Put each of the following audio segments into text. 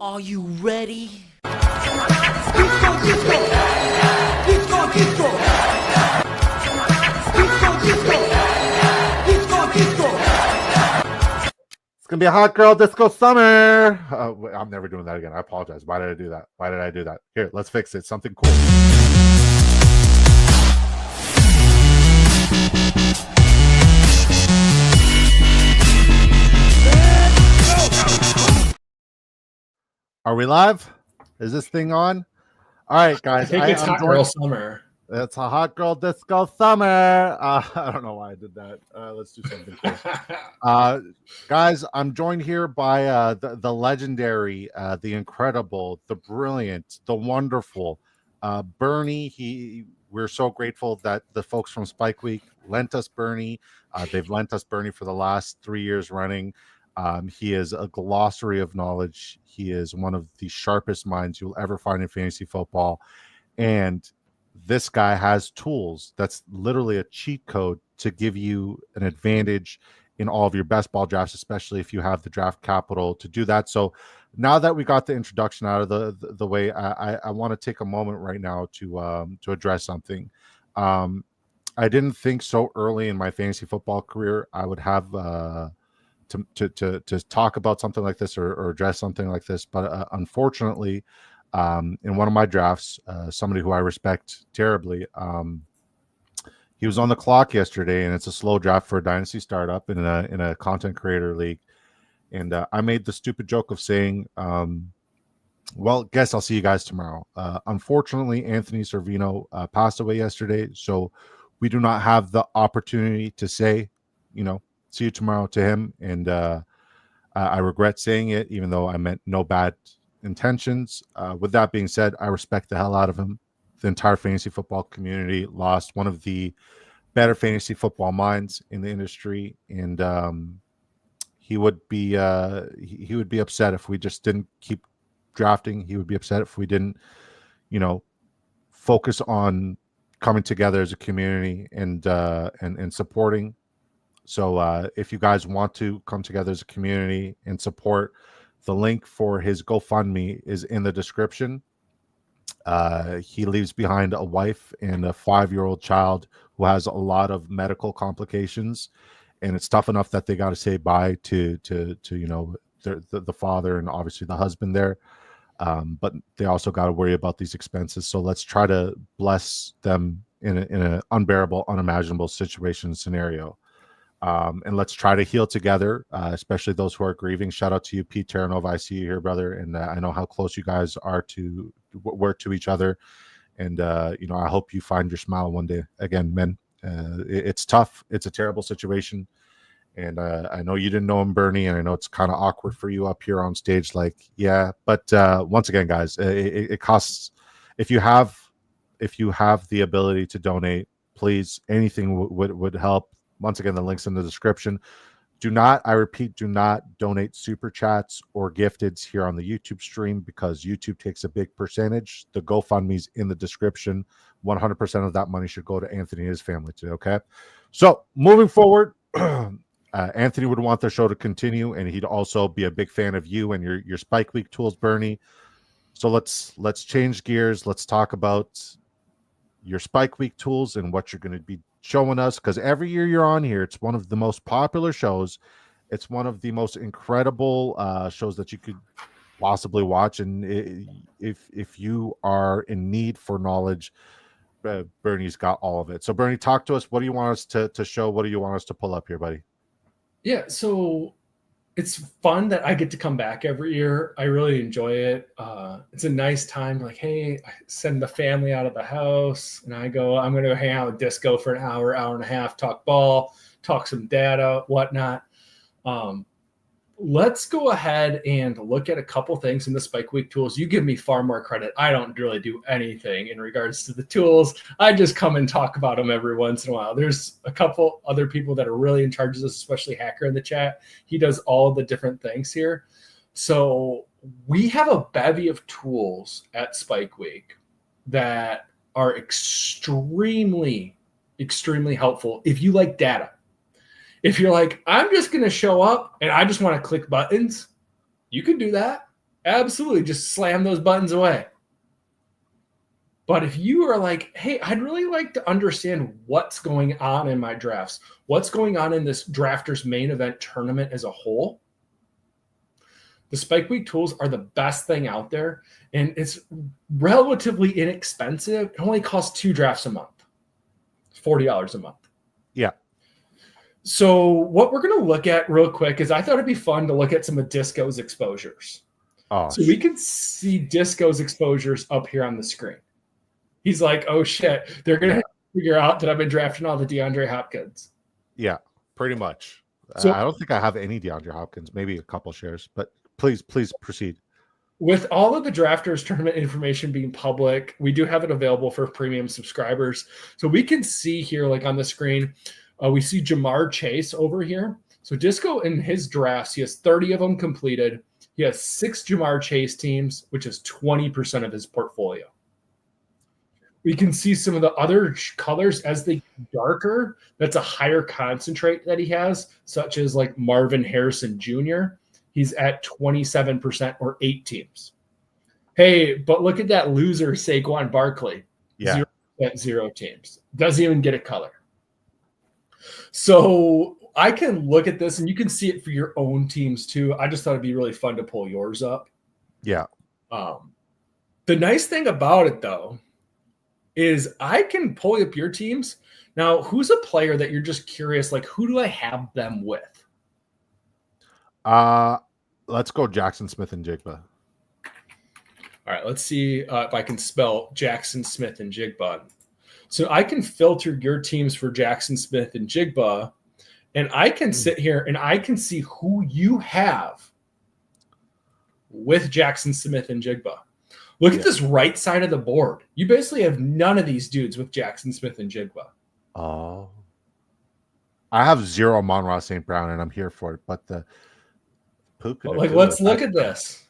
Are you ready? It's gonna be a hot girl disco summer. I'm never doing that again. I apologize. Why did I do that? Here, let's fix it. Something cool. Are we live? Is this thing on? All right, guys. I think it's hot girl summer. It's a hot girl disco summer. I don't know why I did that. Let's do something cool. Guys, I'm joined here by the legendary, the incredible, the brilliant, the wonderful Bernie. We're so grateful that the folks from Spike Week lent us Bernie. They've lent us Bernie for the last 3 years running. He is a glossary of knowledge. He is one of the sharpest minds you'll ever find in fantasy football. And this guy has tools that's literally a cheat code to give you an advantage in all of your best ball drafts, especially if you have the draft capital to do that. So now that we got the introduction out of the way, I want to take a moment right now to address something. I didn't think so early in my fantasy football career I would have to talk about something like this or address something like this, but unfortunately, in one of my drafts, somebody who I respect terribly, he was on the clock yesterday, and it's a slow draft for a dynasty startup in a content creator league. And I made the stupid joke of saying, well, guess I'll see you guys tomorrow. Unfortunately, Anthony Servino passed away yesterday, so we do not have the opportunity to say, see you tomorrow to him. And I regret saying it, even though I meant no bad intentions. With that being said, I respect the hell out of him. The entire fantasy football community lost one of the better fantasy football minds in the industry, and he would be upset if we just didn't keep drafting. He would be upset if we didn't, focus on coming together as a community and supporting. So if you guys want to come together as a community and support, the link for his GoFundMe is in the description. He leaves behind a wife and a 5-year-old child who has a lot of medical complications, and it's tough enough that they got to say bye to the father and obviously the husband there. But they also got to worry about these expenses. So let's try to bless them in an unbearable, unimaginable situation scenario. And let's try to heal together, especially those who are grieving. Shout out to you, Pete Terranova. I see you here, brother, and I know how close you guys are to each other. And I hope you find your smile one day again, men. It's tough. It's a terrible situation, and I know you didn't know him, Bernie, and I know it's kind of awkward for you up here on stage. But once again, guys, it costs. If you have the ability to donate, please, anything would help. Once again, the link's in the description. Do not donate super chats or gifteds here on the YouTube stream because YouTube takes a big percentage. The GoFundMe's in the description. 100% of that money should go to Anthony and his family too, okay? So moving forward, Anthony would want the show to continue, and he'd also be a big fan of you and your Spike Week tools, Bernie. So let's change gears. Let's talk about your Spike Week tools and what you're going to be showing us, because every year you're on here, it's one of the most popular shows. It's one of the most incredible shows that you could possibly watch. And if you are in need for knowledge, Bernie's got all of it. So Bernie, talk to us. What do you want us to show? What do you want us to pull up here, buddy? Yeah, so it's fun that I get to come back every year. I really enjoy it. It's a nice time. Like, hey, I send the family out of the house, and I'm going to hang out with Disco for an hour and a half, talk ball, talk some data, whatnot. Let's go ahead and look at a couple things in the Spike Week tools. You give me far more credit. I don't really do anything in regards to the tools. I just come and talk about them every once in a while. There's a couple other people that are really in charge of this, especially Hacker in the chat. He does all the different things here. So we have a bevy of tools at Spike Week that are extremely, extremely helpful if you like data. If you're like, I'm just going to show up and I just want to click buttons, you can do that. Absolutely, just slam those buttons away. But if you are like, hey, I'd really like to understand what's going on in my drafts, what's going on in this drafters main event tournament as a whole, the Spike Week tools are the best thing out there, and it's relatively inexpensive. It only costs 2 drafts a month, $40 a month. Yeah. So what we're going to look at real quick is I thought it'd be fun to look at some of Disco's exposures. Oh, so we can see Disco's exposures up here on the screen. He's like, oh, shit, they're going to figure out that I've been drafting all the DeAndre Hopkins. Yeah, pretty much. So I don't think I have any DeAndre Hopkins, maybe a couple shares, but please proceed. With all of the drafters tournament information being public, we do have it available for premium subscribers. So we can see here, like on the screen, we see Jamar Chase over here. So Disco in his drafts, he has 30 of them completed. He has 6 Jamar Chase teams, which is 20% of his portfolio. We can see some of the other colors as they get darker. That's a higher concentrate that he has, such as like Marvin Harrison Jr. He's at 27% or 8 teams. Hey, but look at that loser, Saquon Barkley. Yeah. 0 teams. Doesn't even get a color. So I can look at this and you can see it for your own teams too. I just thought it'd be really fun to pull yours up. Yeah. The nice thing about it though is I can pull up your teams. Now, who's a player that you're just curious, like who do I have them with? Let's go Jackson Smith and Jigba. All right, let's see if I can spell Jackson Smith and Jigba. So I can filter your teams for Jackson Smith and Jigba, and I can sit here and I can see who you have with Jackson Smith and Jigba. Look at this right side of the board. You basically have none of these dudes with Jackson Smith and Jigba. Oh. I have 0 Amon-Ra St. Brown, and I'm here for it, but let's look at this.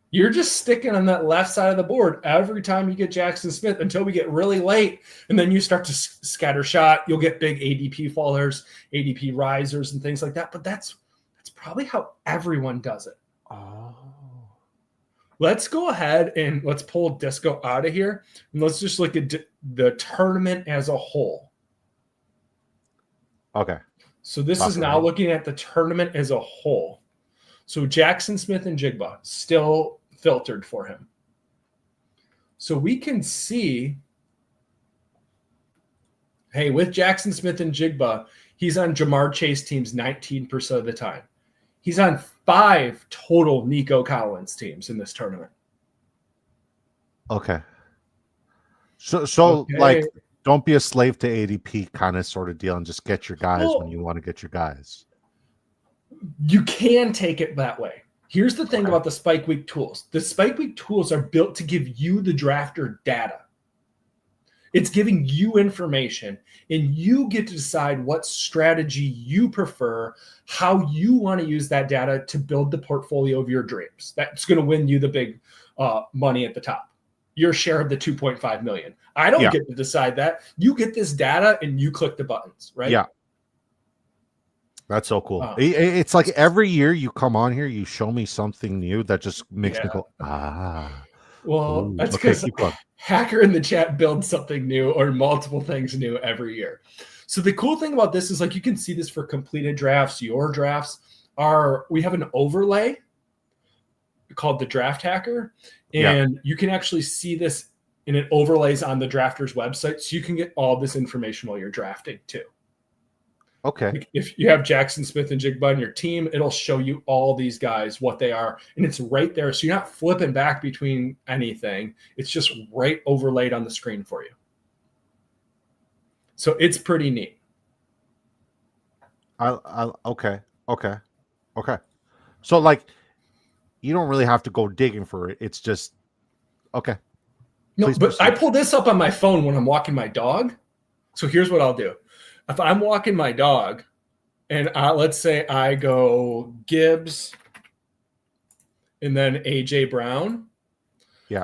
You're just sticking on that left side of the board every time you get Jackson Smith until we get really late, and then you start to scatter shot. You'll get big ADP fallers, ADP risers, and things like that. But that's probably how everyone does it. Oh. Let's go ahead and let's pull Disco out of here, and let's just look at the tournament as a whole. Okay. So this is now looking at the tournament as a whole. So Jackson Smith and Jigba still filtered for him. So we can see, hey, with Jackson Smith and Jigba, he's on Jamar Chase teams 19% of the time. He's on 5 total Nico Collins teams in this tournament. Okay. So like, don't be a slave to ADP kind of sort of deal and just get your guys when you want to get your guys. You can take it that way. Here's the thing about the Spike Week tools. The Spike Week tools are built to give you, the drafter, data. It's giving you information, and you get to decide what strategy you prefer, how you want to use that data to build the portfolio of your dreams. That's going to win you the big money at the top. Your share of the 2.5 million. I don't get to decide that. You get this data and you click the buttons, right? Yeah. That's so cool. It's like every year you come on here, you show me something new that just makes me go, ah. Well, ooh, that's because Hacker in the chat builds something new or multiple things new every year. So the cool thing about this is, like, you can see this for completed drafts. Your drafts we have an overlay called the Draft Hacker, and you can actually see this, and it overlays on the drafter's website, so you can get all this information while you're drafting too. Okay. Like if you have Jackson Smith and Jigba on your team, it'll show you all these guys, what they are, and it's right there. So you're not flipping back between anything. It's just right overlaid on the screen for you. So it's pretty neat. Okay. So like, you don't really have to go digging for it. It's just okay. No, but proceed. I pull this up on my phone when I'm walking my dog. So here's what I'll do. If I'm walking my dog and let's say I go Gibbs and then AJ Brown,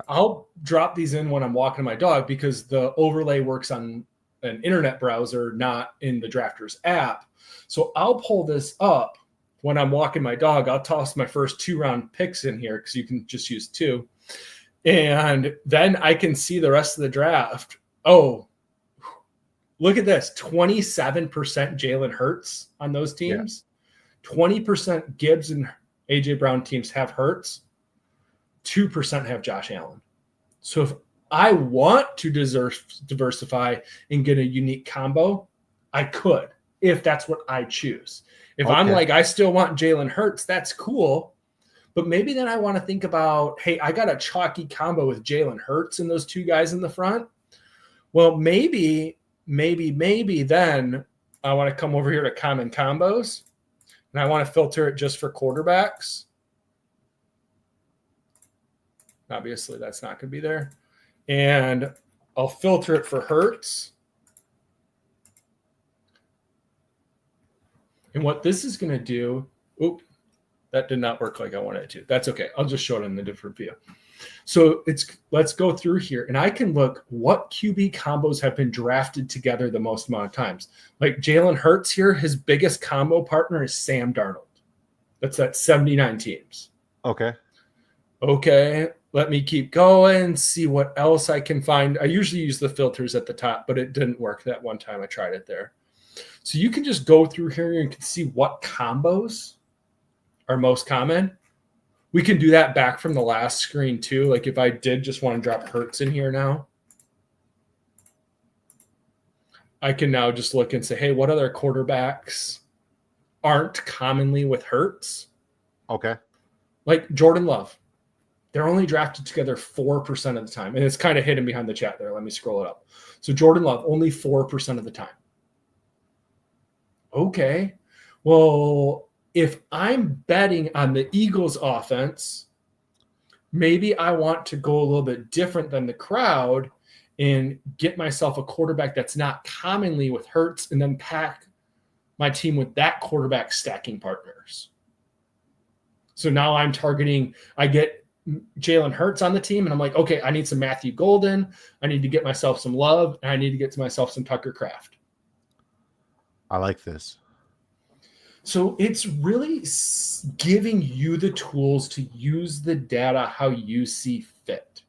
I'll drop these in when I'm walking my dog because the overlay works on an internet browser, not in the Drafters app. So I'll pull this up when I'm walking my dog, I'll toss my first 2-round picks in here because you can just use 2. And then I can see the rest of the draft. Oh, look at this. 27% Jalen Hurts on those teams. 20% Gibbs and A.J. Brown teams have Hurts. 2% have Josh Allen. So if I want to diversify and get a unique combo, I could, if that's what I choose. If I'm like, I still want Jalen Hurts, that's cool. But maybe then I want to think about, hey, I got a chalky combo with Jalen Hurts and those 2 guys in the front. Well, maybe then I want to come over here to common combos, and I want to filter it just for quarterbacks. Obviously, that's not going to be there. And I'll filter it for Hurts. And what this is going to do, that did not work like I wanted it to. That's okay. I'll just show it in a different view. So let's go through here, and I can look what QB combos have been drafted together the most amount of times. Like Jalen Hurts here, his biggest combo partner is Sam Darnold. That's at 79 teams. Okay. Let me keep going, see what else I can find. I usually use the filters at the top, but it didn't work that one time I tried it there. So you can just go through here and you can see what combos are most common. We can do that back from the last screen too. Like if I did just want to drop Hurts in here now, I can now just look and say, hey, what other quarterbacks aren't commonly with Hurts? Okay. Like Jordan Love. They're only drafted together 4% of the time. And it's kind of hidden behind the chat there. Let me scroll it up. So Jordan Love, only 4% of the time. Okay. Well, if I'm betting on the Eagles offense, maybe I want to go a little bit different than the crowd and get myself a quarterback that's not commonly with Hurts and then pack my team with that quarterback stacking partners. So now I'm targeting, I get Jalen Hurts on the team, and I'm like, okay, I need some Matthew Golden. I need to get myself some Love, and I need to get to myself some Tucker Kraft. I like this. So it's really giving you the tools to use the data how you see fit.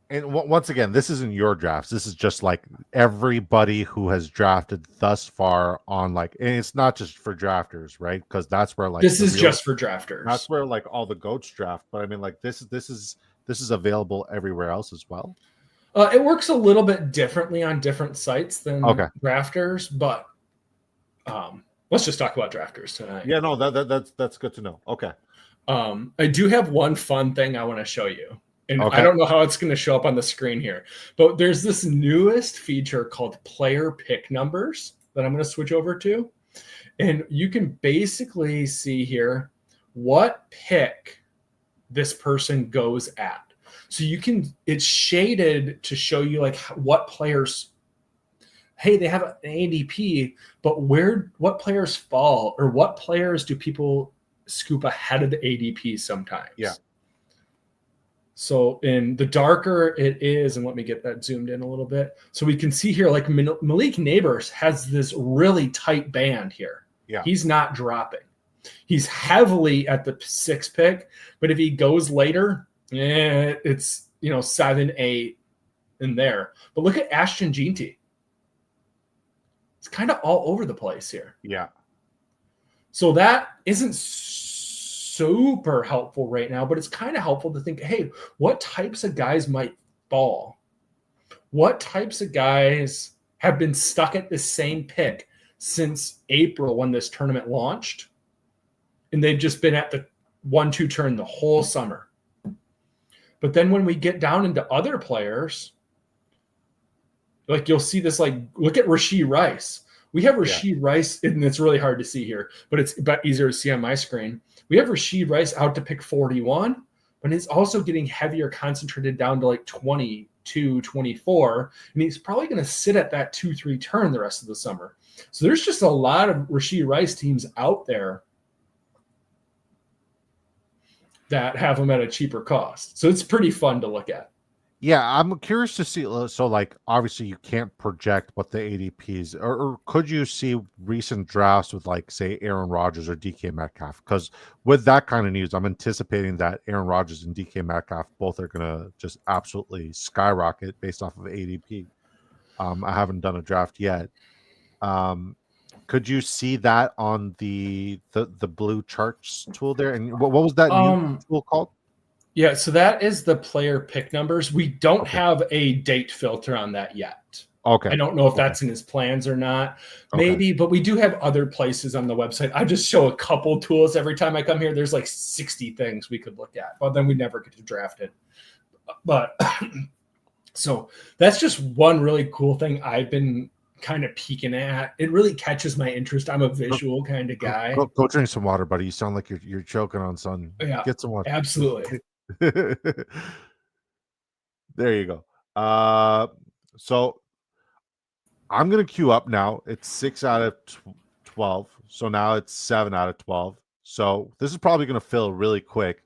And once again, this isn't your drafts. This is just like everybody who has drafted thus far on like, and it's not just for drafters, right? Because that's where like this is just for drafters. That's where like all the goats draft. But I mean, like this is available everywhere else as well. It works a little bit differently on different sites than drafters, but let's just talk about drafters tonight. Yeah, no, that's good to know. Okay. I do have one fun thing I want to show you. And I don't know how it's going to show up on the screen here, but there's this newest feature called player pick numbers that I'm going to switch over to. And you can basically see here what pick this person goes at. So you can, it's shaded to show you like what players, hey, they have an ADP, but what players fall, or what players do people scoop ahead of the ADP sometimes? Yeah. So in the darker it is, and let me get that zoomed in a little bit. So we can see here, like Malik Neighbors has this really tight band here. Yeah. He's not dropping. He's heavily at the 6th pick, but if he goes later, it's 7, 8 in there. But look at Ashton Jeanty. It's kind of all over the place here. Yeah. So that isn't super helpful right now, but it's kind of helpful to think, hey, what types of guys might fall? What types of guys have been stuck at the same pick since April when this tournament launched? And they've just been at the 1-2 turn the whole summer. But then when we get down into other players, like you'll see this, like, look at Rashee Rice. We have Rashee Rice, and it's really hard to see here, but it's about easier to see on my screen. We have Rashee Rice out to pick 41, but he's also getting heavier concentrated down to like 22, 24, and he's probably going to sit at that 2-3 turn the rest of the summer. So there's just a lot of Rashee Rice teams out there that have him at a cheaper cost. So it's pretty fun to look at. Yeah, I'm curious to see. So, like, obviously, you can't project what the ADPs, or could you see recent drafts with, like, say, Aaron Rodgers or DK Metcalf? Because with that kind of news, I'm anticipating that Aaron Rodgers and DK Metcalf both are gonna just absolutely skyrocket based off of ADP. I haven't done a draft yet. Um, could you see that on the blue charts tool there? And what was that new tool called? Yeah, so that is the player pick numbers. We don't Okay. have a date filter on that yet. Okay. I don't know if Okay. that's in his plans or not. Okay. Maybe, but we do have other places on the website. I just show a couple tools every time I come here. There's like 60 things we could look at, but then we never get to draft it. But so that's just one really cool thing I've been kind of peeking at. It really catches my interest. I'm a visual kind of guy. Go drink some water, buddy. You sound like you're choking on sun. Yeah, Get some water. absolutely. There you go. So I'm gonna queue up now. It's 6 out of 12. So now it's 7 out of 12. So this is probably gonna fill really quick.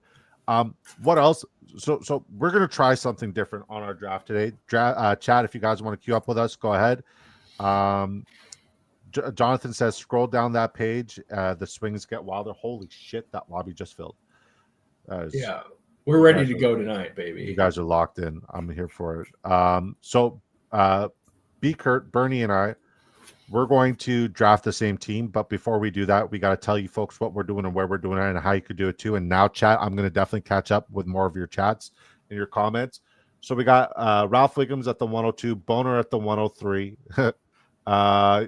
What else? So we're gonna try something different on our draft today. Chat, if you guys want to queue up with us, go ahead. Jonathan says, scroll down that page. The swings get wilder. Holy shit, that lobby just filled. Yeah, we're ready to go tonight, baby. You guys are locked in. I'm here for it. So B-Kirt, Bernie, and I, we're going to draft the same team. But before we do that, we got to tell you folks what we're doing and where we're doing it and how you could do it too. And now, chat, I'm going to definitely catch up with more of your chats and your comments. So we got Ralph Wiggums at the 102, Boner at the 103.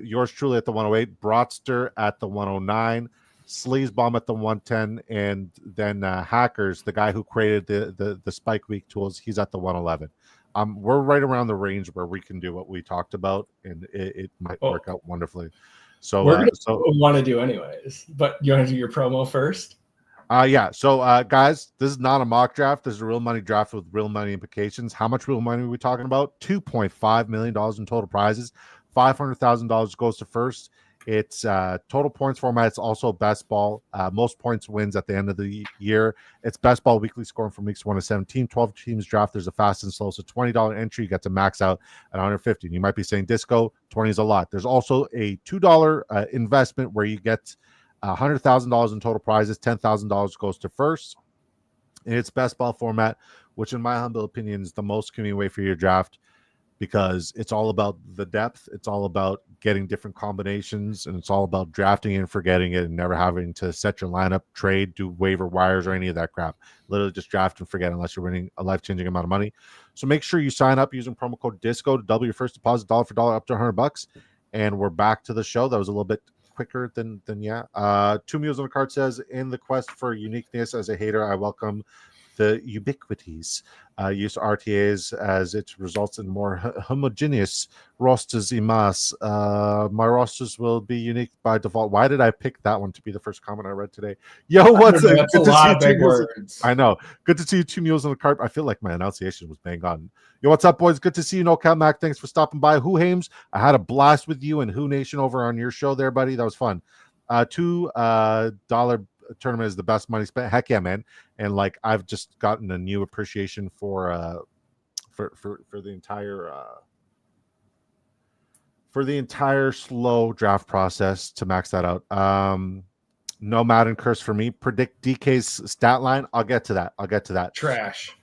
Yours truly at the 108, Broadster at the 109, Sleazebomb at the 110, and then Hackers, the guy who created the Spike Week tools, he's at the 111. We're right around the range where we can do what we talked about, and it might work out wonderfully. So we're gonna do what we want to do anyways. But you want to do your promo first? Yeah. So guys, this is not a mock draft. This is a real money draft with real money implications. How much real money are we talking about? $2.5 million in total prizes. $500,000 goes to first. It's total points format. It's also best ball. Most points wins at the end of the year. It's best ball weekly scoring from weeks 1 to 17. 12 teams draft. There's a fast and slow. So $20 entry, you get to max out at $150. You might be saying disco, 20 is a lot. There's also a $2 investment where you get $100,000 in total prizes. $10,000 goes to first. And it's best ball format, which in my humble opinion is the most convenient way for your draft, because it's all about the depth. It's all about getting different combinations, and it's all about drafting and forgetting it and never having to set your lineup, trade, do waiver wires, or any of that crap. Literally just draft and forget unless you're winning a life-changing amount of money. So make sure you sign up using promo code DISCO to double your first deposit dollar for dollar up to $100. And we're back to the show. That was a little bit quicker than yeah. Two Mules on the Card says, in the quest for uniqueness as a hater, I welcome the ubiquities. Use RTAs as it results in more homogeneous rosters y más. My rosters will be unique by default. Why did I pick that one to be the first comment I read today? Yo, what's up? That's a lot of big words. I know. Good to see you, Two Mules on the Cart. I feel like my enunciation was bang on. Yo, what's up, boys? Good to see you, No Cal Mac. Thanks for stopping by. Who Hames? I had a blast with you and Who Nation over on your show there, buddy. That was fun. $2 tournament is the best money spent. Heck yeah, man. And like I've just gotten a new appreciation for the entire slow draft process to max that out. No Madden curse for me. Predict DK's stat line. I'll get to that. Trash.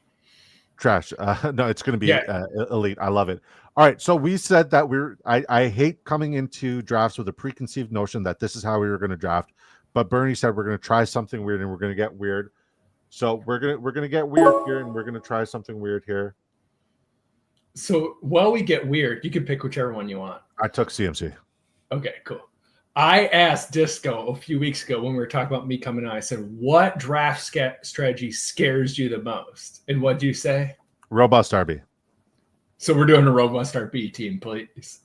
No, it's going to be elite. I love it. All right. So we said that I hate coming into drafts with a preconceived notion that this is how we were going to draft. But Bernie said we're going to try something weird and we're going to get weird. So we're going to get weird here and we're going to try something weird here. So while we get weird, you can pick whichever one you want. I took CMC. Okay, cool. I asked Disco a few weeks ago when we were talking about me coming on. I said, what draft strategy scares you the most? And what do you say? Robust RB. So we're doing a robust RB team, please.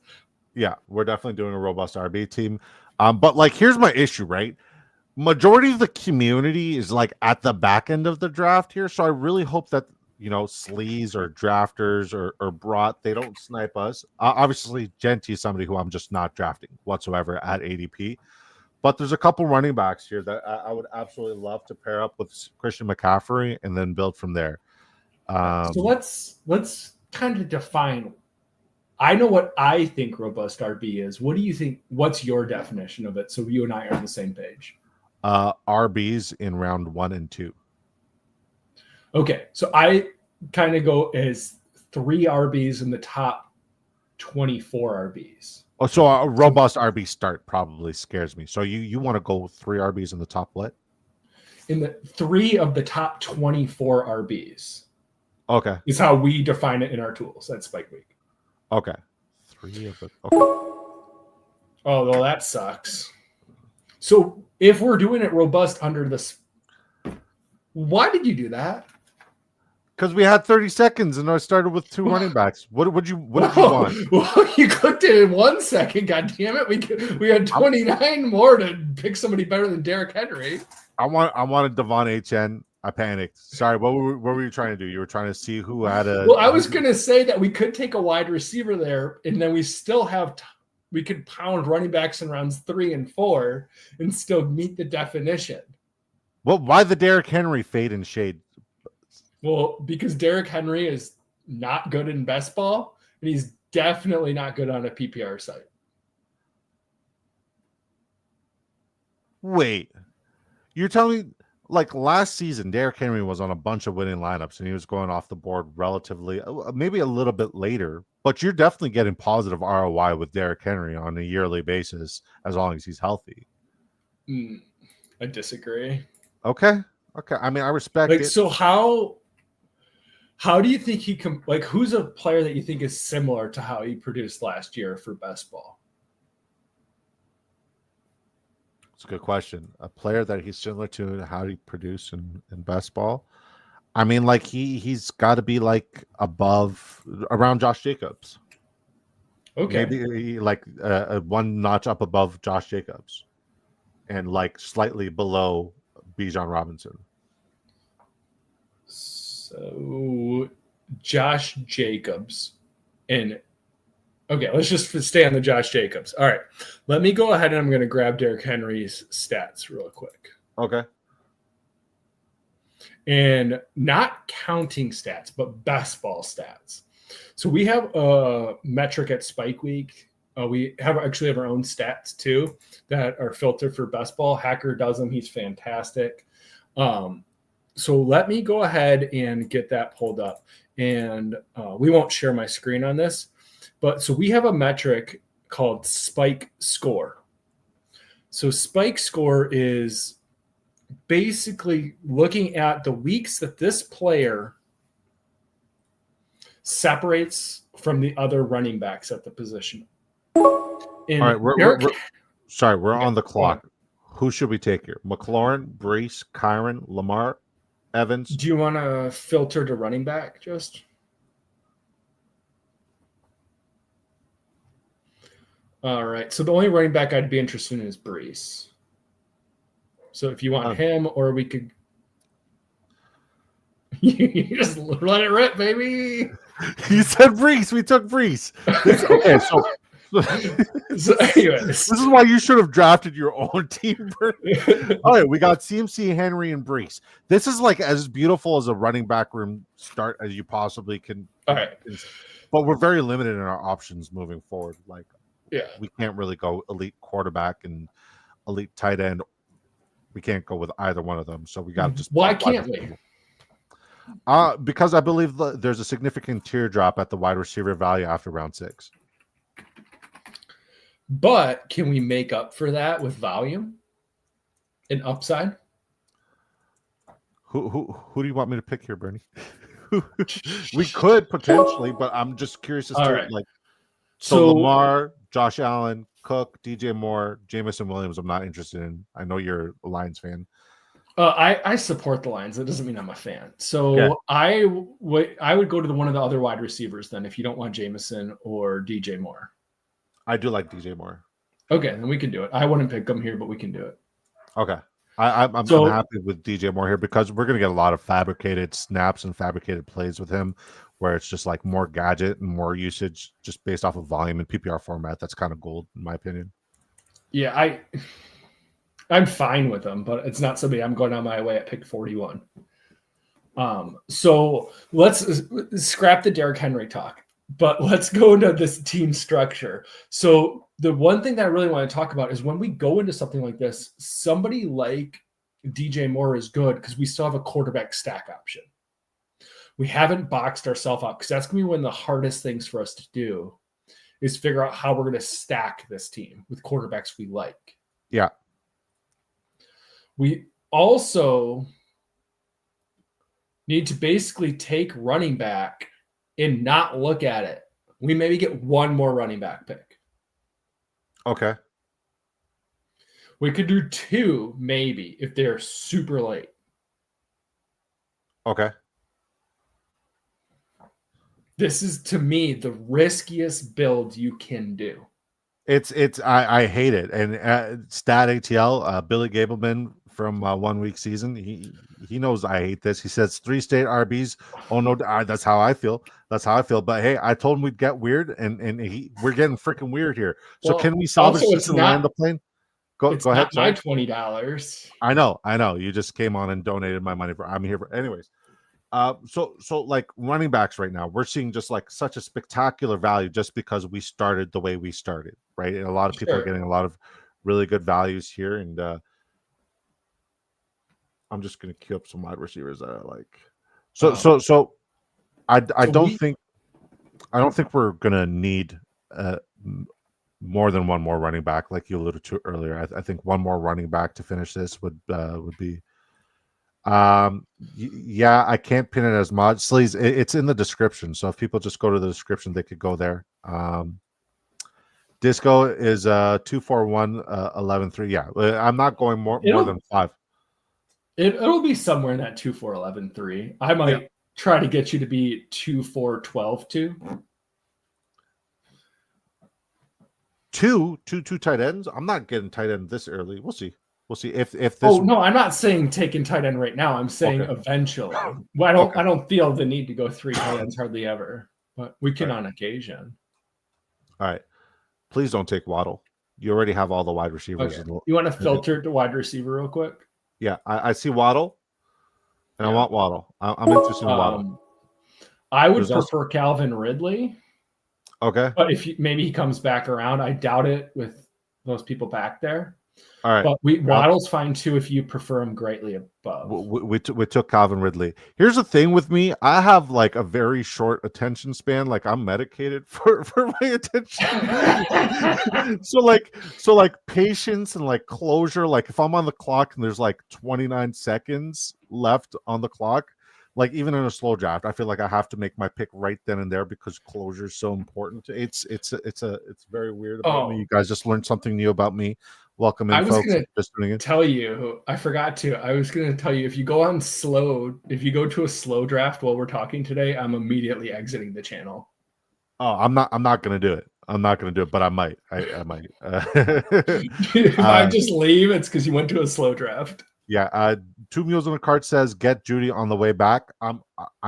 Yeah, we're definitely doing a robust RB team. But like, here's my issue, right? Majority of the community is like at the back end of the draft here. So I really hope that, sleaze or drafters or brat, they don't snipe us. Obviously, Genty is somebody who I'm just not drafting whatsoever at ADP. But there's a couple running backs here that I would absolutely love to pair up with Christian McCaffrey and then build from there. So let's kind of define. I know what I think robust RB is. What do you think? What's your definition of it? So you and I are on the same page. RBs in round 1 and 2. Okay, so I kind of go as 3 RBs in the top 24 RBs. Oh, so a robust RB start probably scares me. So you want to go with 3 RBs in the top what? In the 3 of the top 24 RBs. Okay. Is how we define it in our tools at Spike Week. Okay. 3 of it. Okay. Oh, well, that sucks. So if we're doing it robust under this, why did you do that? Because we had 30 seconds and I started with 2 running backs. What did you want? Well, you clicked it in 1 second. God damn it! We had 29 more to pick somebody better than Derrick Henry. I wanted Devon HN. I panicked. Sorry. What were you trying to do? You were trying to see who had a. Well, I was going to say that we could take a wide receiver there, and then we still have. We could pound running backs in rounds 3 and 4 and still meet the definition. Well, why the Derrick Henry fade and shade? Well, because Derrick Henry is not good in best ball, and he's definitely not good on a PPR site. Wait, you're telling me like last season, Derrick Henry was on a bunch of winning lineups and he was going off the board relatively, maybe a little bit later, but you're definitely getting positive ROI with Derrick Henry on a yearly basis as long as he's healthy. I disagree. Okay. I mean, I respect it. So how do you think he can, like, who's a player that you think is similar to how he produced last year for best ball? It's a good question. A player that he's similar to how he produced in best ball. I mean, like he's got to be like around Josh Jacobs. Okay. Maybe like one notch up above Josh Jacobs and like slightly below Bijan Robinson. So Josh Jacobs and okay, let's just stay on the Josh Jacobs. All right, let me go ahead and I'm going to grab Derrick Henry's stats real quick. Okay. And not counting stats, but best ball stats. So we have a metric at Spike Week. We actually have our own stats too that are filtered for best ball. Hacker does them. He's fantastic. So let me go ahead and get that pulled up. And we won't share my screen on this. But so we have a metric called Spike Score. So Spike Score is basically looking at the weeks that this player separates from the other running backs at the position. All right, we're on the clock. Who should we take here? McLaurin, Brees, Kyron, Lamar, Evans. Do you want to filter to running back just? All right. So the only running back I'd be interested in is Brees. So if you want him, or we could you just let it rip, baby. You said Brees. We took Brees. Okay, so anyways. This is why you should have drafted your own team. All right, we got CMC, Henry, and Brees. This is like as beautiful as a running back room start as you possibly can. All right. But we're very limited in our options moving forward. Like, yeah, we can't really go elite quarterback and elite tight end. We can't go with either one of them. So we got to just. Why can't we? Because I believe there's a significant teardrop at the wide receiver value after round 6. But can we make up for that with volume and upside? Who do you want me to pick here, Bernie? We could potentially, but I'm just curious as to right. like. So Lamar, Josh Allen, Cook, DJ Moore, Jameson Williams. I'm not interested in. I know you're a Lions fan. I support the Lions. That doesn't mean I'm a fan. So I would go to one of the other wide receivers then if you don't want Jameson or DJ Moore. I do like DJ Moore. Okay, then we can do it. I wouldn't pick him here, but we can do it. Okay. I'm happy with DJ Moore here because we're going to get a lot of fabricated snaps and fabricated plays with him where it's just like more gadget and more usage just based off of volume and PPR format. That's kind of gold in my opinion. Yeah, I'm fine with him, but it's not somebody I'm going on my way at pick 41. So let's scrap the Derrick Henry talk, but let's go into this team structure. So the one thing that I really want to talk about is when we go into something like this, somebody like DJ Moore is good because we still have a quarterback stack option. We haven't boxed ourselves out because that's going to be one of the hardest things for us to do is figure out how we're going to stack this team with quarterbacks we like. Yeah. We also need to basically take running back and not look at it. We maybe get one more running back pick. Okay. We could do two, maybe, if they're super late. Okay. This is, to me, the riskiest build you can do. I hate it. And Stat ATL, Billy Gableman from 1 week season, he knows I hate this. He says 3 state RBs. Oh no, that's how I feel. That's how I feel. But hey, I told him we'd get weird, and we're getting freaking weird here. So can we salvage this and land the plane? Go ahead. It's not my $20. I know. You just came on and donated my money. I'm here for anyways. So like running backs right now, we're seeing just like such a spectacular value just because we started the way we started, right? And a lot of people are getting a lot of really good values here. And I'm just gonna queue up some wide receivers that I like. So I don't think we're gonna need more than one more running back, like you alluded to earlier. I think one more running back to finish this would be. Yeah, I can't pin it as mod sleaze. It's in the description, so if people just go to the description, they could go there. Disco is 241 11-3. Yeah, I'm not going more than 5. It'll be somewhere in that 2-4 11-3. I might try to get you to be 2-4 12-2. Two tight ends. I'm not getting tight end this early. We'll see if this. Oh no, I'm not saying taking tight end right now. I'm saying eventually. Well, I don't feel the need to go 3 tight ends hardly ever, but we can on occasion. All right, please don't take Waddle. You already have all the wide receivers. Okay. You want to filter to wide receiver real quick? Yeah, I see Waddle, and I want Waddle. I'm interested in Waddle. I would prefer Calvin Ridley. Okay, but if maybe he comes back around, I doubt it with those people back there. All right, but Waddle's fine too if you prefer him greatly above. We took Calvin Ridley. Here's the thing with me: I have like a very short attention span. Like I'm medicated for my attention. so like patience and like closure. Like if I'm on the clock and there's like 29 seconds left on the clock, like even in a slow draft, I feel like I have to make my pick right then and there because closure is so important. It's very weird about me. You guys just learned something new about me. Welcome in, I was folks. going to tell you, I forgot to. I was going to tell you if you go to a slow draft while we're talking today, I'm immediately exiting the channel. Oh, I'm not going to do it. I'm not going to do it, but I might. I might. If I just leave, it's because you went to a slow draft. Yeah. 2 Mules on the Cart says get Judy on the way back. I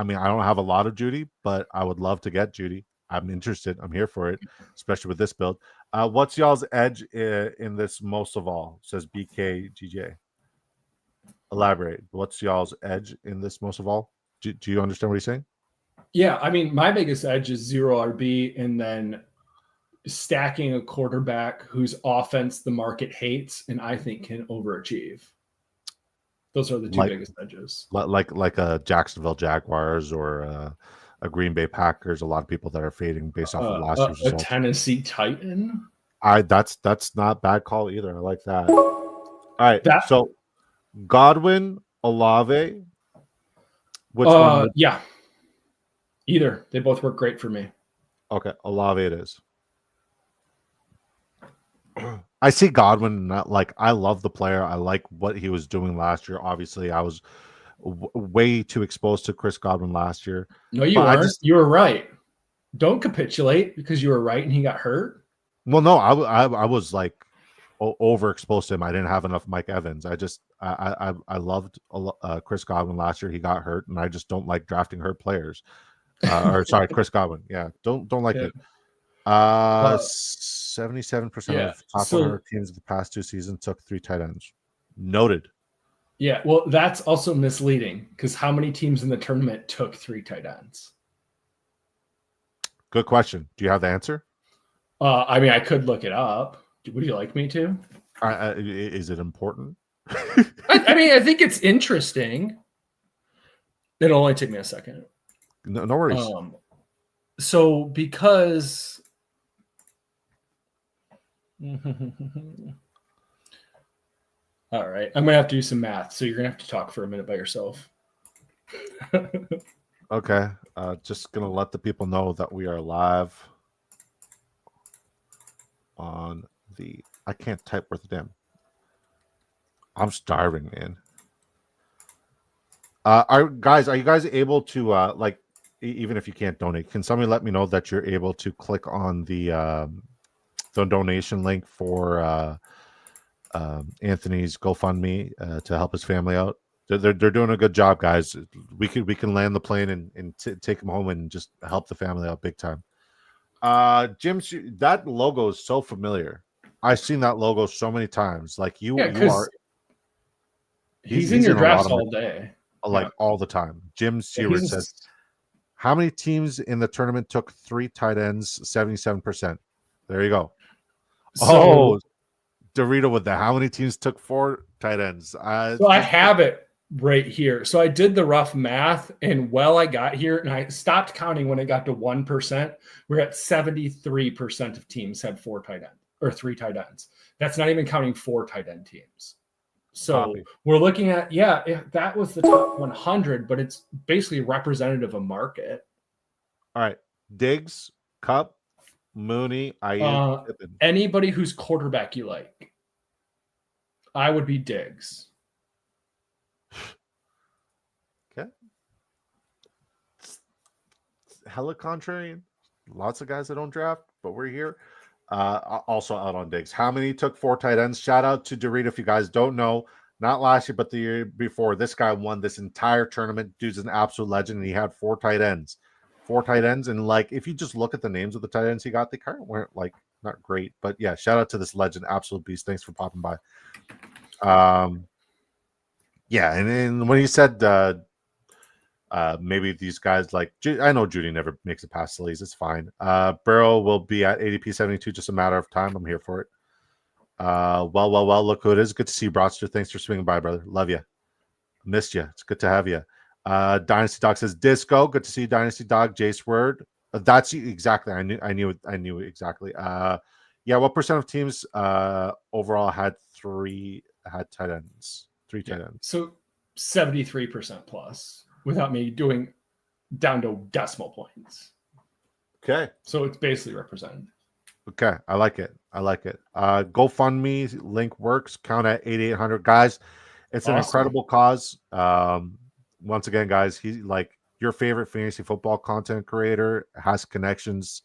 mean, I don't have a lot of Judy, but I would love to get Judy. I'm interested. I'm here for it, especially with this build. What's y'all's edge in this most of all? Says BKGJ. Elaborate. What's y'all's edge in this most of all? Do you understand what he's saying? Yeah, I mean, my biggest edge is 0 RB and then stacking a quarterback whose offense the market hates and I think can overachieve. Those are the two biggest edges. Like a Jacksonville Jaguars or a Green Bay Packers. A lot of people that are fading based off of last year's results. A Tennessee Titan. That's not a bad call either. I like that. All right. So Godwin, Olave. Which one? Yeah. Either. They both work great for me. Okay, Olave it is. I see Godwin. I love the player. I like what he was doing last year. Obviously, I was way too exposed to Chris Godwin last year. No, you weren't. You were right. Don't capitulate because you were right and he got hurt. Well, no, I was like overexposed to him. I didn't have enough Mike Evans. I loved Chris Godwin last year. He got hurt, and I just don't like drafting hurt players. Chris Godwin. Yeah, don't like it. 77% of top 100 teams the past 2 seasons took 3 tight ends. Noted. Yeah, well, that's also misleading because how many teams in the tournament took 3 tight ends? Good question. Do you have the answer? I mean, I could look it up. Would you like me to? Is it important? I mean, I think it's interesting. It'll only take me a second. No worries. So because all right, I'm gonna have to do some math. So you're gonna have to talk for a minute by yourself. Okay. Just gonna let the people know that we are live on the. I can't type worth a damn. I'm starving, man. Are you guys able to like, even if you can't donate, can somebody let me know that you're able to click on the donation link for Anthony's GoFundMe to help his family out? They're doing a good job, guys. We can land the plane and take him home and just help the family out big time. Jim, that logo is so familiar. I've seen that logo so many times. Like you are. He's in your in drafts a lot of all day. Like all the time. Jim Seward says, how many teams in the tournament took 3 tight ends? 77%. There you go. So, Dorito with that. How many teams took 4 tight ends? So I have it right here. So I did the rough math, and I got here, and I stopped counting when it got to 1%. We're at 73% of teams had 4 tight ends or 3 tight ends. That's not even counting 4 tight end teams. So we're looking at, that was the top 100, but it's basically representative of market. All right. Diggs, Cup, Mooney, Ayuk, anybody whose quarterback you like. I would be Diggs. Okay. Hella contrarian. Lots of guys that don't draft, but we're here. Also out on Diggs. How many took 4 tight ends? Shout out to Dorito. If you guys don't know, not last year, but the year before, this guy won this entire tournament. Dude's an absolute legend, and he had 4 tight ends. 4 tight ends, and like if you just look at the names of the tight ends he got, they kind of weren't like not great, but yeah, shout out to this legend, absolute beast. Thanks for popping by. Yeah, and then when he said maybe these guys like I know Judy never makes it past the leagues. It's fine. Burrow will be at ADP 72, just a matter of time. I'm here for it. Well. Look who it is. Good to see you, Broadster. Thanks for swinging by, brother. Love you. Missed you. It's good to have you. Dynasty Dog says Disco. Good to see you, Dynasty Dog. Jace Word. That's exactly. I knew exactly. Yeah. What percent of teams overall had tight ends? 3 tight ends. So 73% plus without me doing down to decimal points. Okay. So it's basically represented. Okay. I like it. GoFundMe link works. Count at 8,800. Guys, it's an incredible cause. Once again, guys, he's like your favorite fantasy football content creator, has connections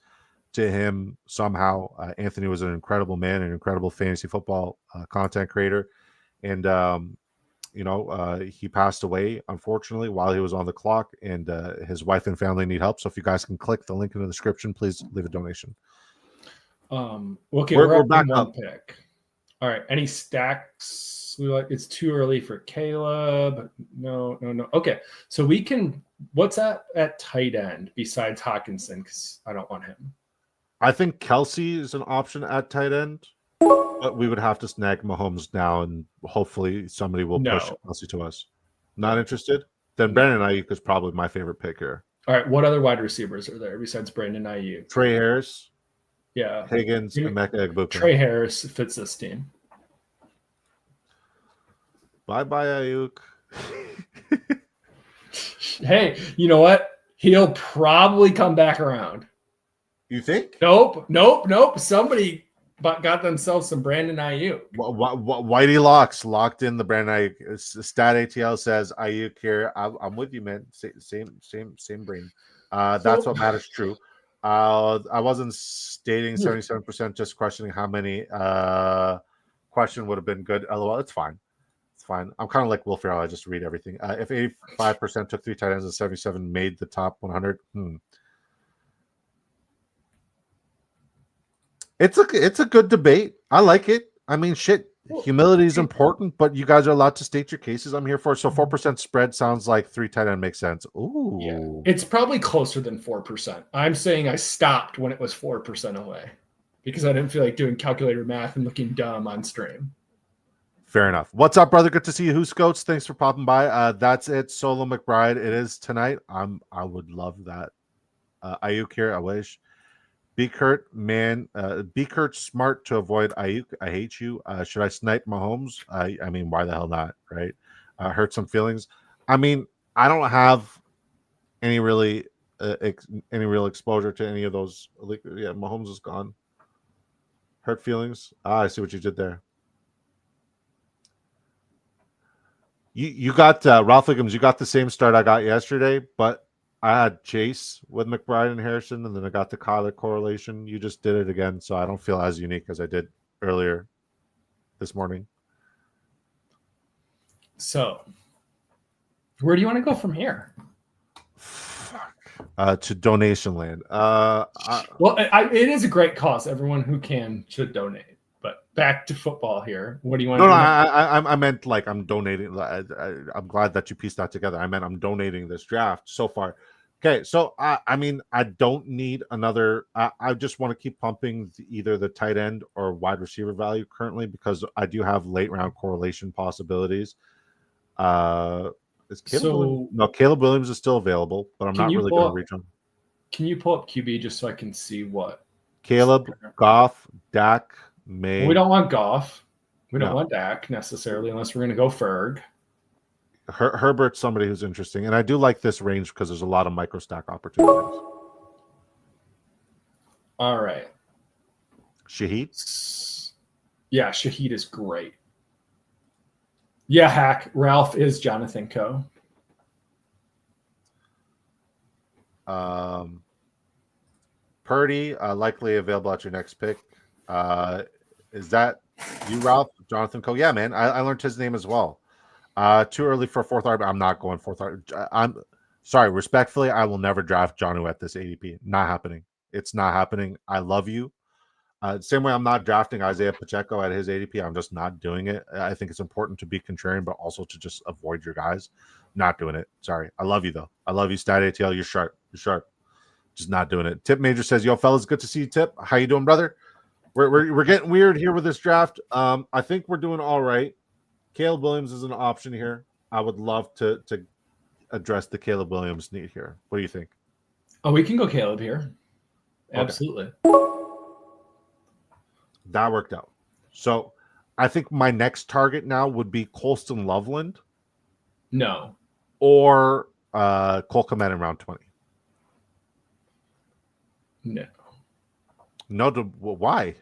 to him somehow. Anthony was an incredible man, an incredible fantasy football content creator. And, he passed away, unfortunately, while he was on the clock, and his wife and family need help. So if you guys can click the link in the description, please leave a donation. Okay, we're back on pick. All right, any stacks? It's too early for Caleb. No. Okay, so we can. What's at tight end besides Hawkinson? Because I don't want him. I think Kelsey is an option at tight end, but we would have to snag Mahomes now, and hopefully somebody will push Kelsey to us. Not interested? Then Brandon Ayuk is probably my favorite pick here. All right, what other wide receivers are there besides Brandon Ayuk? Trey Harris. Yeah. Higgins, Emeka Egbuka. Trey Harris fits this team. Bye-bye, Ayuk. Hey, you know what? He'll probably come back around. You think? Nope. Somebody got themselves some Brandon Ayuk. Whitey Locks locked in the Brandon Ayuk. Stat ATL says Ayuk here. I'm with you, man. Same brain. That's what matters. True. I wasn't stating 77%, just questioning how many question would have been good. LOL, it's fine. I'm kind of like Will Ferrell. I just read everything. If 85% took 3 tight ends and 77 made the top 100, it's a good debate. I like it. I mean, shit. Humility is important, but you guys are allowed to state your cases. I'm here for it. So 4% spread sounds like 3 tight end makes sense. Ooh. Yeah, it's probably closer than 4%. I'm saying I stopped when it was 4% away because I didn't feel like doing calculator math and looking dumb on stream. Fair enough. What's up, brother? Good to see you. Who Scoats? Thanks for popping by. That's it. Solo McBride. It is tonight. I would love that. Ayuk here. I wish. B-Kirt, man. B-Kirt smart to avoid Ayuk. I hate you. Should I snipe Mahomes? I mean, why the hell not? Right? Hurt some feelings. I mean, I don't have any really any real exposure to any of those. Yeah, Mahomes is gone. Hurt feelings. I see what you did there. You got Ralph Wiggums. You got the same start I got yesterday, but I had Chase with McBride and Harrison, and then I got the Kyler correlation. You just did it again, so I don't feel as unique as I did earlier this morning. So, where do you want to go from here? To donation land. It is a great cause. Everyone who can should donate. But back to football here. What do you want? No, I meant like I'm donating. I'm glad that you pieced that together. I meant I'm donating this draft so far. Okay, so I mean, I don't need another. I just want to keep pumping either the tight end or wide receiver value currently because I do have late round correlation possibilities. Is Caleb Williams? No, Caleb Williams is still available, but I'm not really going to reach him. Can you pull up QB just so I can see what? Caleb, Goff, Dak, May. We don't want Goff. We don't want Dak necessarily unless we're going to go Ferg. Herbert's somebody who's interesting. And I do like this range because there's a lot of micro stack opportunities. All right. Shaheed? Yeah, Shaheed is great. Yeah, Hack. Ralph is Jonathan Coe. Purdy, likely available at your next pick. Is that you, Ralph? Jonathan Coe? Yeah, man. I learned his name as well. Too early for fourth RB. I'm not going fourth RB. I'm sorry. Respectfully, I will never draft Jonnu at this ADP. Not happening. It's not happening. I love you. Same way I'm not drafting Isaiah Pacheco at his ADP. I'm just not doing it. I think it's important to be contrarian, but also to just avoid your guys. Not doing it. Sorry. I love you, though. I love you, Stat ATL. You're sharp. You're sharp. Just not doing it. Tip Major says, yo, fellas, good to see you, Tip. How you doing, brother? We're getting weird here with this draft. I think we're doing all right. Caleb Williams is an option here. I would love to address the Caleb Williams need here. What do you think? Oh, we can go Caleb here. Absolutely. Okay. That worked out. So I think my next target now would be Colston Loveland. No. Or Cole Kmet in round 20. No. No, why?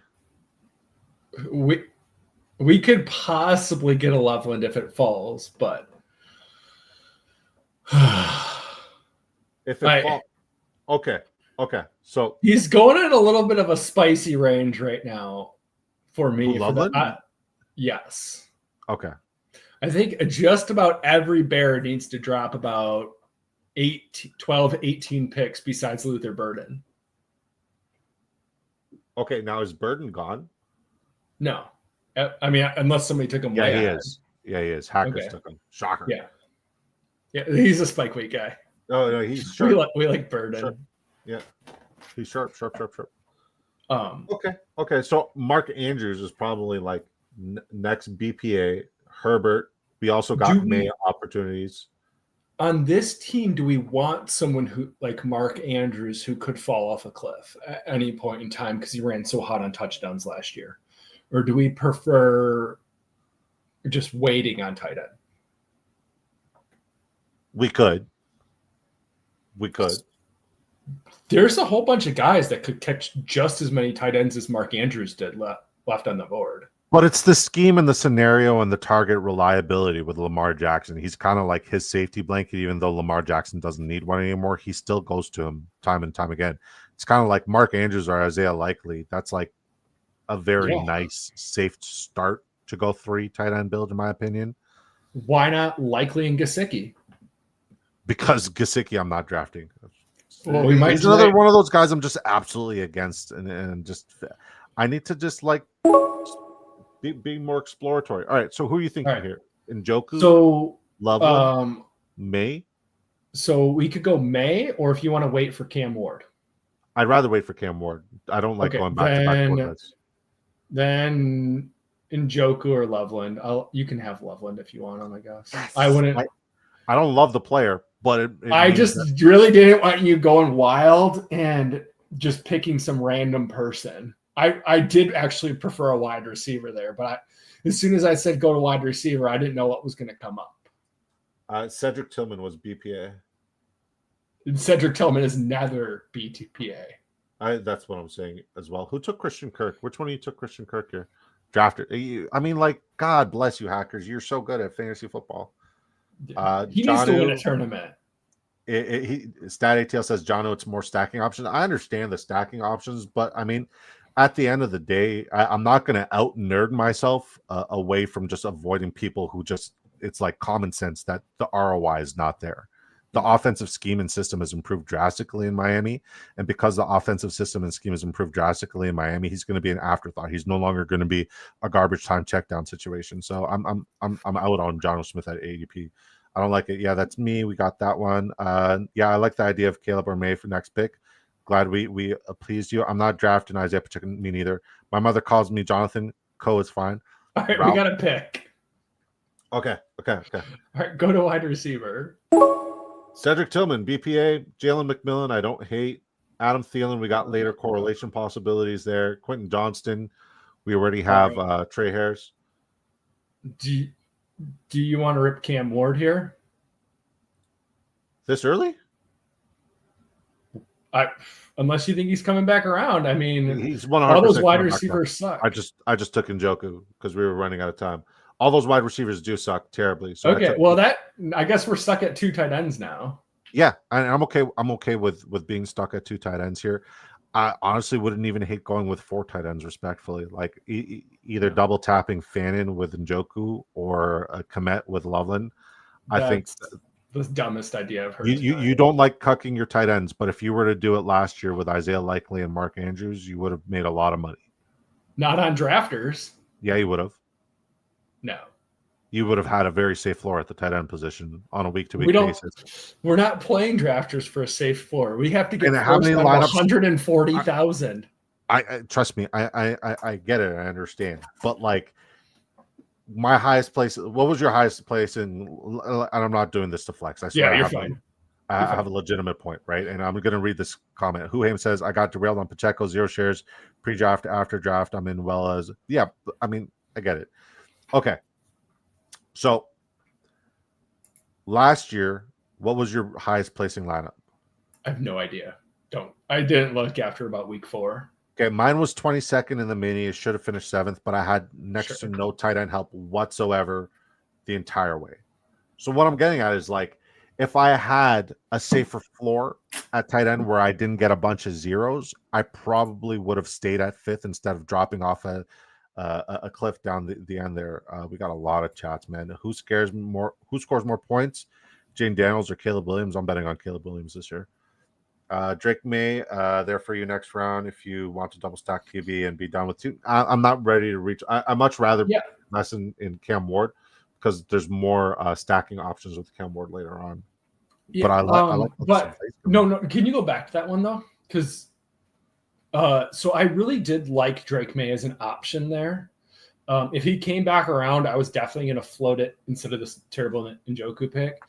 We could possibly get a Loveland if it falls, but if it falls, okay. So he's going in a little bit of a spicy range right now for me. Loveland? Yes. Okay. I think just about every Bear needs to drop about 12, 18 picks besides Luther Burden. Okay, now is Burden gone? No. I mean, unless somebody took him Yeah, way he ahead. is. Yeah, he is. Hackers took him. Shocker. Yeah, he's a spike weight guy. No, he's sharp. We like Burden. Sharp. Yeah, he's sharp. Okay. Okay. So Mark Andrews is probably like next BPA. Herbert. We also got May opportunities. On this team, do we want someone who like Mark Andrews who could fall off a cliff at any point in time because he ran so hot on touchdowns last year? Or do we prefer just waiting on tight end? We could. There's a whole bunch of guys that could catch just as many tight ends as Mark Andrews did left on the board. But it's the scheme and the scenario and the target reliability with Lamar Jackson. He's kind of like his safety blanket, even though Lamar Jackson doesn't need one anymore. He still goes to him time and time again. It's kind of like Mark Andrews or Isaiah Likely. That's like a very nice, safe start to go 3 tight end build, in my opinion. Why not Likely and Gesicki? Because Gesicki, I'm not drafting. Well, he's another one of those guys I'm just absolutely against, and just I need to just like Being more exploratory. All right. So who are you All thinking right. here? Njoku, So, Loveland, May. so we could go May, or if you want to wait for Cam Ward. I'd rather wait for Cam Ward. I don't like Okay, going back to back quarterbacks. then Njoku or Loveland. You can have Loveland if you want him, I guess. Yes. I wouldn't. I don't love the player, but it I means just really didn't want you going wild and just picking some random person. I did actually prefer a wide receiver there, but as soon as I said go to wide receiver, I didn't know what was going to come up. Cedric Tillman was BPA. And Cedric Tillman is neither BTPA. That's what I'm saying as well. Who took Christian Kirk? Which one of you took Christian Kirk here? Drafted. I mean, like, God bless you, hackers. You're so good at fantasy football. He needs to win a tournament. Stat ATL says, Jono, it's more stacking options. I understand the stacking options, but I mean, at the end of the day, I'm not going to out nerd myself away from just avoiding people who just, it's like common sense that the ROI is not there. The offensive scheme and system has improved drastically in Miami, and because the offensive system and scheme has improved drastically in Miami, he's going to be an afterthought. He's no longer going to be a garbage time check down situation. So I'm out on Jono Smith at ADP. I don't like it. Yeah, that's me. We got that one. Yeah, I like the idea of Caleb or May for next pick. Glad we pleased you. I'm not drafting Isaiah Pacheco. Me neither. My mother calls me Jonathan. Co is fine. All right, Ralph. We got to pick. Okay. All right, go to wide receiver. Cedric Tillman, BPA, Jalen McMillan, I don't hate. Adam Thielen, we got later correlation possibilities there. Quentin Johnston, we already have Trey Harris. Do you want to rip Cam Ward here? This early? Unless you think he's coming back around. I mean, he's 100% all those wide receivers suck. I just took Njoku because we were running out of time. All those wide receivers do suck terribly. So okay, I guess we're stuck at 2 tight ends now. Yeah, and I'm okay. I'm okay with being stuck at 2 tight ends here. I honestly wouldn't even hate going with 4 tight ends, respectfully. Like either double tapping Fannin with Njoku or a Komet with Loveland. I think the dumbest idea I've heard. You don't like cucking your tight ends, but if you were to do it last year with Isaiah Likely and Mark Andrews, you would have made a lot of money. Not on drafters. Yeah, you would have. No. You would have had a very safe floor at the tight end position on a week-to-week basis. We're not playing drafters for a safe floor. We have to get how many lineups? 140,000. I trust me. I get it. I understand. But like my highest place. What was your highest place in? And I'm not doing this to flex. I swear. Yeah, you're fine. I have a legitimate point, right? And I'm going to read this comment. Huham says, I got derailed on Pacheco, 0 shares, pre-draft, after draft. I'm in well as, yeah, I mean, I get it. Okay. So last year, what was your highest placing lineup? I have no idea. I didn't look after about week 4. Okay, mine was 22nd in the mini. It should have finished 7th, but I had next to no tight end help whatsoever the entire way. So what I'm getting at is like, if I had a safer floor at tight end where I didn't get a bunch of zeros, I probably would have stayed at 5th instead of dropping off a cliff down the end there. We got a lot of chats, man. Who scores more points? Jane Daniels or Caleb Williams? I'm betting on Caleb Williams this year. Drake May, there for you next round if you want to double stack QB and be done with 2. I'm not ready to reach. I much rather less in Cam Ward because there's more stacking options with Cam Ward later on. Yeah, but I like. But no. Can you go back to that one though? Because so I really did like Drake May as an option there. If he came back around, I was definitely going to float it instead of this terrible Njoku pick.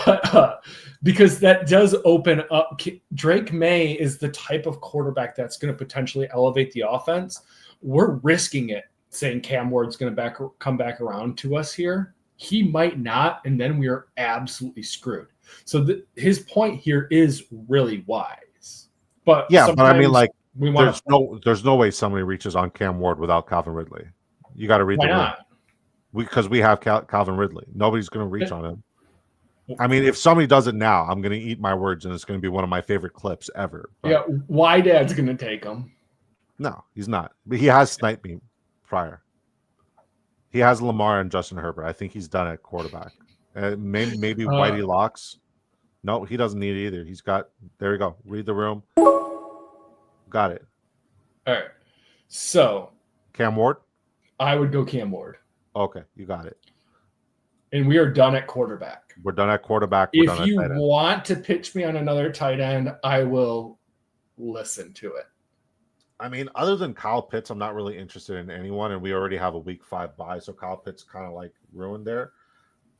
But because that does open up, Drake May is the type of quarterback that's going to potentially elevate the offense. We're risking it, saying Cam Ward's going to come back around to us here. He might not, and then we are absolutely screwed. So his point here is really wise. But yeah, but I mean, like, there's no way somebody reaches on Cam Ward without Calvin Ridley. You got to read the room. Because we have Calvin Ridley. Nobody's going to reach on him. I mean, if somebody does it now, I'm going to eat my words, and it's going to be one of my favorite clips ever. But yeah, why Dad's going to take him? No, he's not. But he has sniped me prior. He has Lamar and Justin Herbert. I think he's done at quarterback. Maybe Whitey Locks. No, he doesn't need it either. He's got. There we go. Read the room. Got it. All right. So Cam Ward? I would go Cam Ward. Okay, you got it. And we are done at quarterback. We're done at quarterback. We're If done you at tight end. want to pitch me on another tight end, I will listen to it. I mean, other than Kyle Pitts, I'm not really interested in anyone, and we already have a week 5 bye, so Kyle Pitts kind of like ruined there.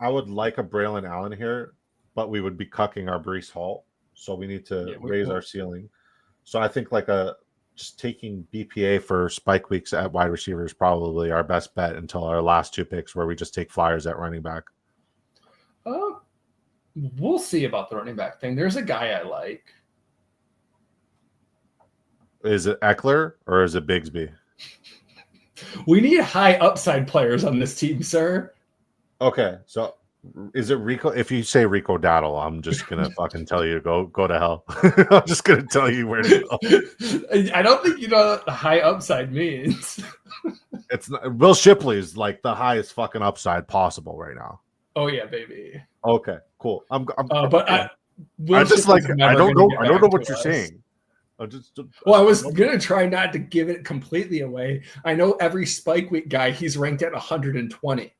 I would like a Braylon Allen here, but we would be cucking our Brees Hall, so we need to raise our ceiling. So I think like just taking BPA for spike weeks at wide receiver is probably our best bet until our last 2 picks, where we just take flyers at running back. We'll see about the running back thing. There's a guy I like. Is it Eckler or is it Bigsby? We need high upside players on this team, sir. Okay, so is it Rico? If you say Rico Daddle, I'm just gonna fucking tell you to go to hell. I'm just gonna tell you where to go. I don't think you know what the high upside means. It's not, Will Shipley is like the highest fucking upside possible right now. Oh yeah, baby. Okay, cool. I don't know what you're saying. I was gonna try not to give it completely away. I know every spike week guy, he's ranked at 120.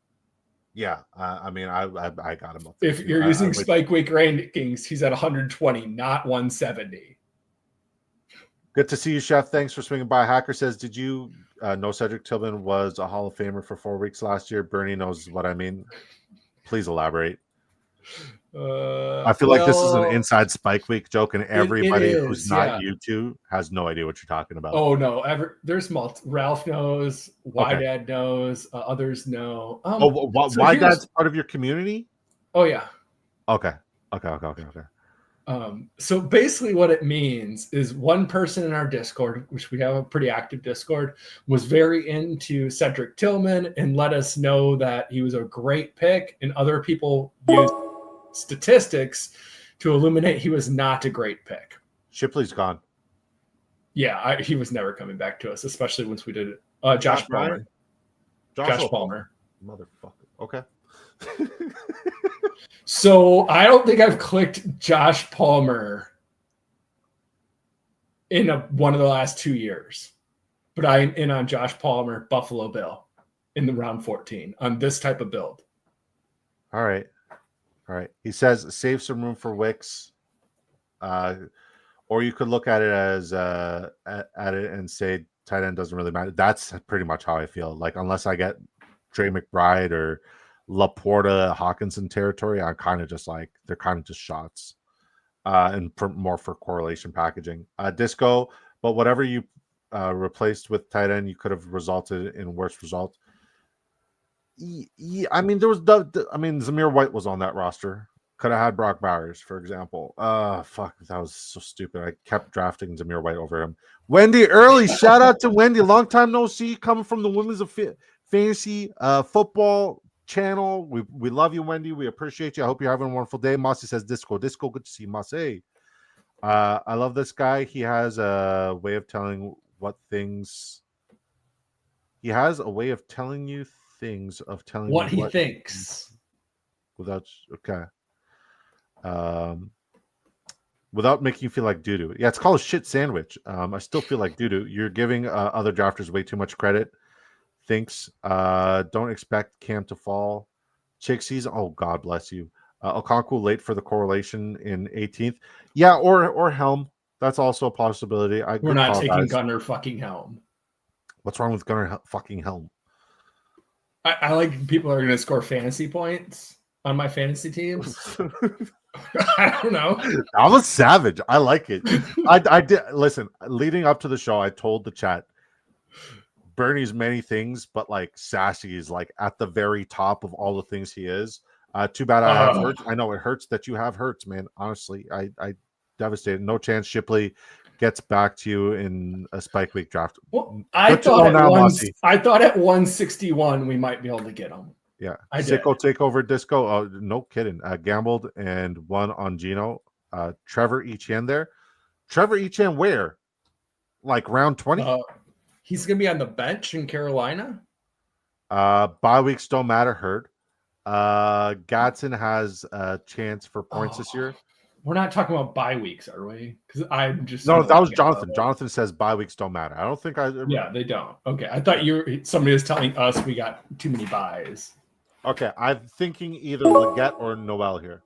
Yeah, I mean, I got him up. If you're using spike week rankings, he's at 120, not 170. Good to see you, Chef. Thanks for swinging by. Hacker says, did you know Cedric Tillman was a Hall of Famer for 4 weeks last year? Bernie knows what I mean. Please elaborate. I feel like this is an inside spike week joke, and everybody who's not you two has no idea what you're talking about. Oh no, there's Ralph knows, Dad knows, others know. Dad's part of your community? Oh yeah. Okay. So basically what it means is one person in our Discord, which we have a pretty active Discord, was very into Cedric Tillman and let us know that he was a great pick, and other people used statistics to illuminate he was not a great pick. Shipley's gone. Yeah, he was never coming back to us, especially once we did it. Josh Palmer. Josh Palmer. Motherfucker. Okay. So I don't think I've clicked Josh Palmer in one of the last 2 years, but I'm in on Josh Palmer, Buffalo Bill, in the round 14 on this type of build. All right. He says save some room for Wicks, or you could look at it as at it and say tight end doesn't really matter. That's pretty much how I feel. Like unless I get Trey McBride or Laporta Hawkinson territory, I'm kind of just like they're kind of just shots, and more for correlation packaging. Disco, but whatever you replaced with tight end, you could have resulted in worse results. Yeah, I mean, there was Zamir White was on that roster. Could have had Brock Bowers, for example. Fuck, that was so stupid. I kept drafting Zamir White over him. Wendy Early, shout out to Wendy. Long time no see, coming from the Women's of Fantasy Football channel. We love you, Wendy. We appreciate you. I hope you're having a wonderful day. Mossy says Disco. Good to see you, Mossy. I love this guy. He has a way of telling He has a way of telling you things of telling what he thinks without without making you feel like doo-doo. Yeah, it's called a shit sandwich. I still feel like doo-doo. You're giving other drafters way too much credit. Thinks don't expect Cam to fall. Chicksies, oh God bless you. Okonkwo late for the correlation in 18th. Yeah, or Helm. That's also a possibility. We're not taking Gunnar fucking Helm. What's wrong with Gunnar fucking Helm? I like people are going to score fantasy points on my fantasy teams. I don't know. I was savage. I like it. I did. Listen, leading up to the show, I told the chat, Bernie's many things, but like sassy is like at the very top of all the things he is. Too bad I have Hurts. I know it hurts that you have Hurts, man. Honestly, I devastated. No chance Shipley gets back to you in a spike week draft. Well, I thought at 161 we might be able to get him. Yeah. Sicko Takeover Disco. Oh, no kidding. Gambled and won on Gino. Trevor Etienne there. Trevor Etienne where? Like round 20? He's going to be on the bench in Carolina. Bye weeks don't matter. Heard. Gatson has a chance for points this year. We're not talking about bye weeks, are we? Because I'm just No, that was Jonathan. Jonathan says bye weeks don't matter. I don't think Yeah, they don't. Okay, I thought somebody was telling us we got too many buys. Okay, I'm thinking either Leggett or Noel here,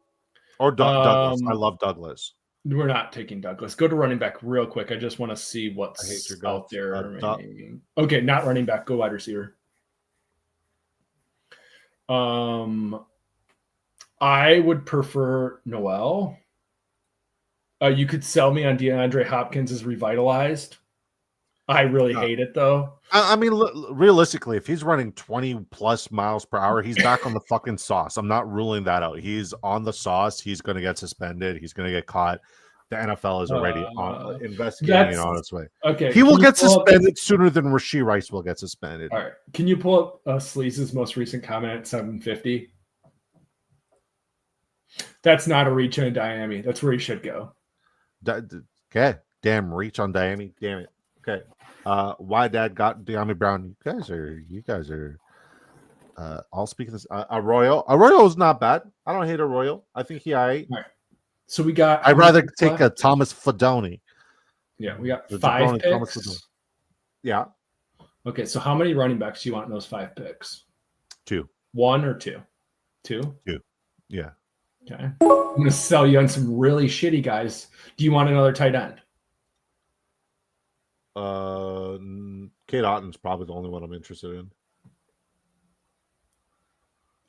or Douglas. I love Douglas. We're not taking Douglas. Go to running back real quick. I just want to see what's out there remaining. Okay, not running back. Go wide receiver. I would prefer Noel. You could sell me on DeAndre Hopkins as revitalized. I really hate it, though. I mean, realistically, if he's running 20 plus miles per hour, he's back on the fucking sauce. I'm not ruling that out. He's on the sauce. He's going to get suspended. He's going to get caught. The NFL is already investigating on its way. Okay, he will get suspended sooner than Rashee Rice will get suspended. All right, can you pull up Sleaze's most recent comment at 750? That's not a reach on Miami. That's where he should go. Okay, damn reach on Miami. Damn it. Okay, why Dad got De'Ami Brown? You guys are all speaking this. Arroyo is not bad. I don't hate Arroyo. I think he alright. All right. So we got. I'd rather take a Thomas Fidone. Yeah, we got 5 picks. Yeah. Okay, so how many running backs do you want in those 5 picks? 2. 1 or 2? 2. Yeah. Okay. I'm going to sell you on some really shitty guys. Do you want another tight end? Kate Otton's probably the only one I'm interested in.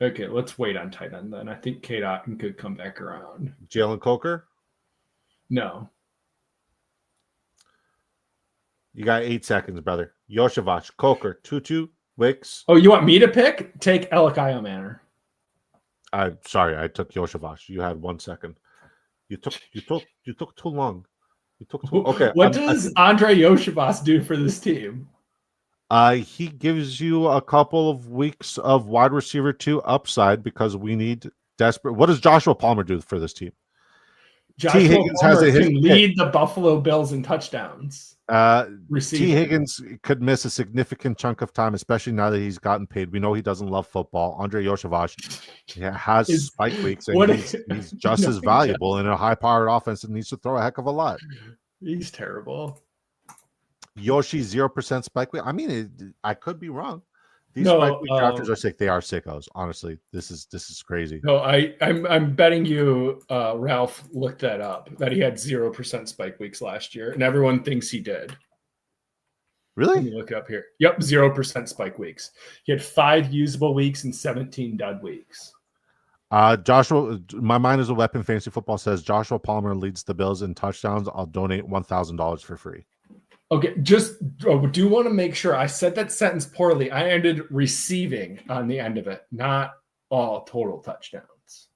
Okay, let's wait on tight end then. I think Kate Otten could come back around. Jalen Coker? No. You got 8 seconds, brother. Yoshevach, Coker, Tutu, Wicks. Oh, you want me to pick? Take Elikayo Manor. I'm sorry, I took Yoshevach. You had 1 second. You took too long. You took too. Okay. What does Andre Yoshevach do for this team? He gives you a couple of weeks of wide receiver 2 upside because we need desperate. What does Joshua Palmer do for this team? Joshua Palmer can lead the Buffalo Bills in touchdowns. T. Higgins could miss a significant chunk of time, especially now that he's gotten paid. We know he doesn't love football. Andre Yoshevach has spike weeks, and he's just as valuable in a high-powered offense that needs to throw a heck of a lot. He's terrible. Yoshi 0% spike week. I mean, I could be wrong. These spike week drafters are sick. They are sickos. Honestly, this is crazy. No, I'm betting you Ralph looked that up, that he had 0% spike weeks last year, and everyone thinks he did. Really? Let me look it up here. Yep, 0% spike weeks. He had 5 usable weeks and 17 dud weeks. Joshua, my mind is a weapon. Fantasy football says Joshua Palmer leads the Bills in touchdowns. I'll donate $1,000 for free. Okay, just do want to make sure I said that sentence poorly. I ended receiving on the end of it, not all total touchdowns.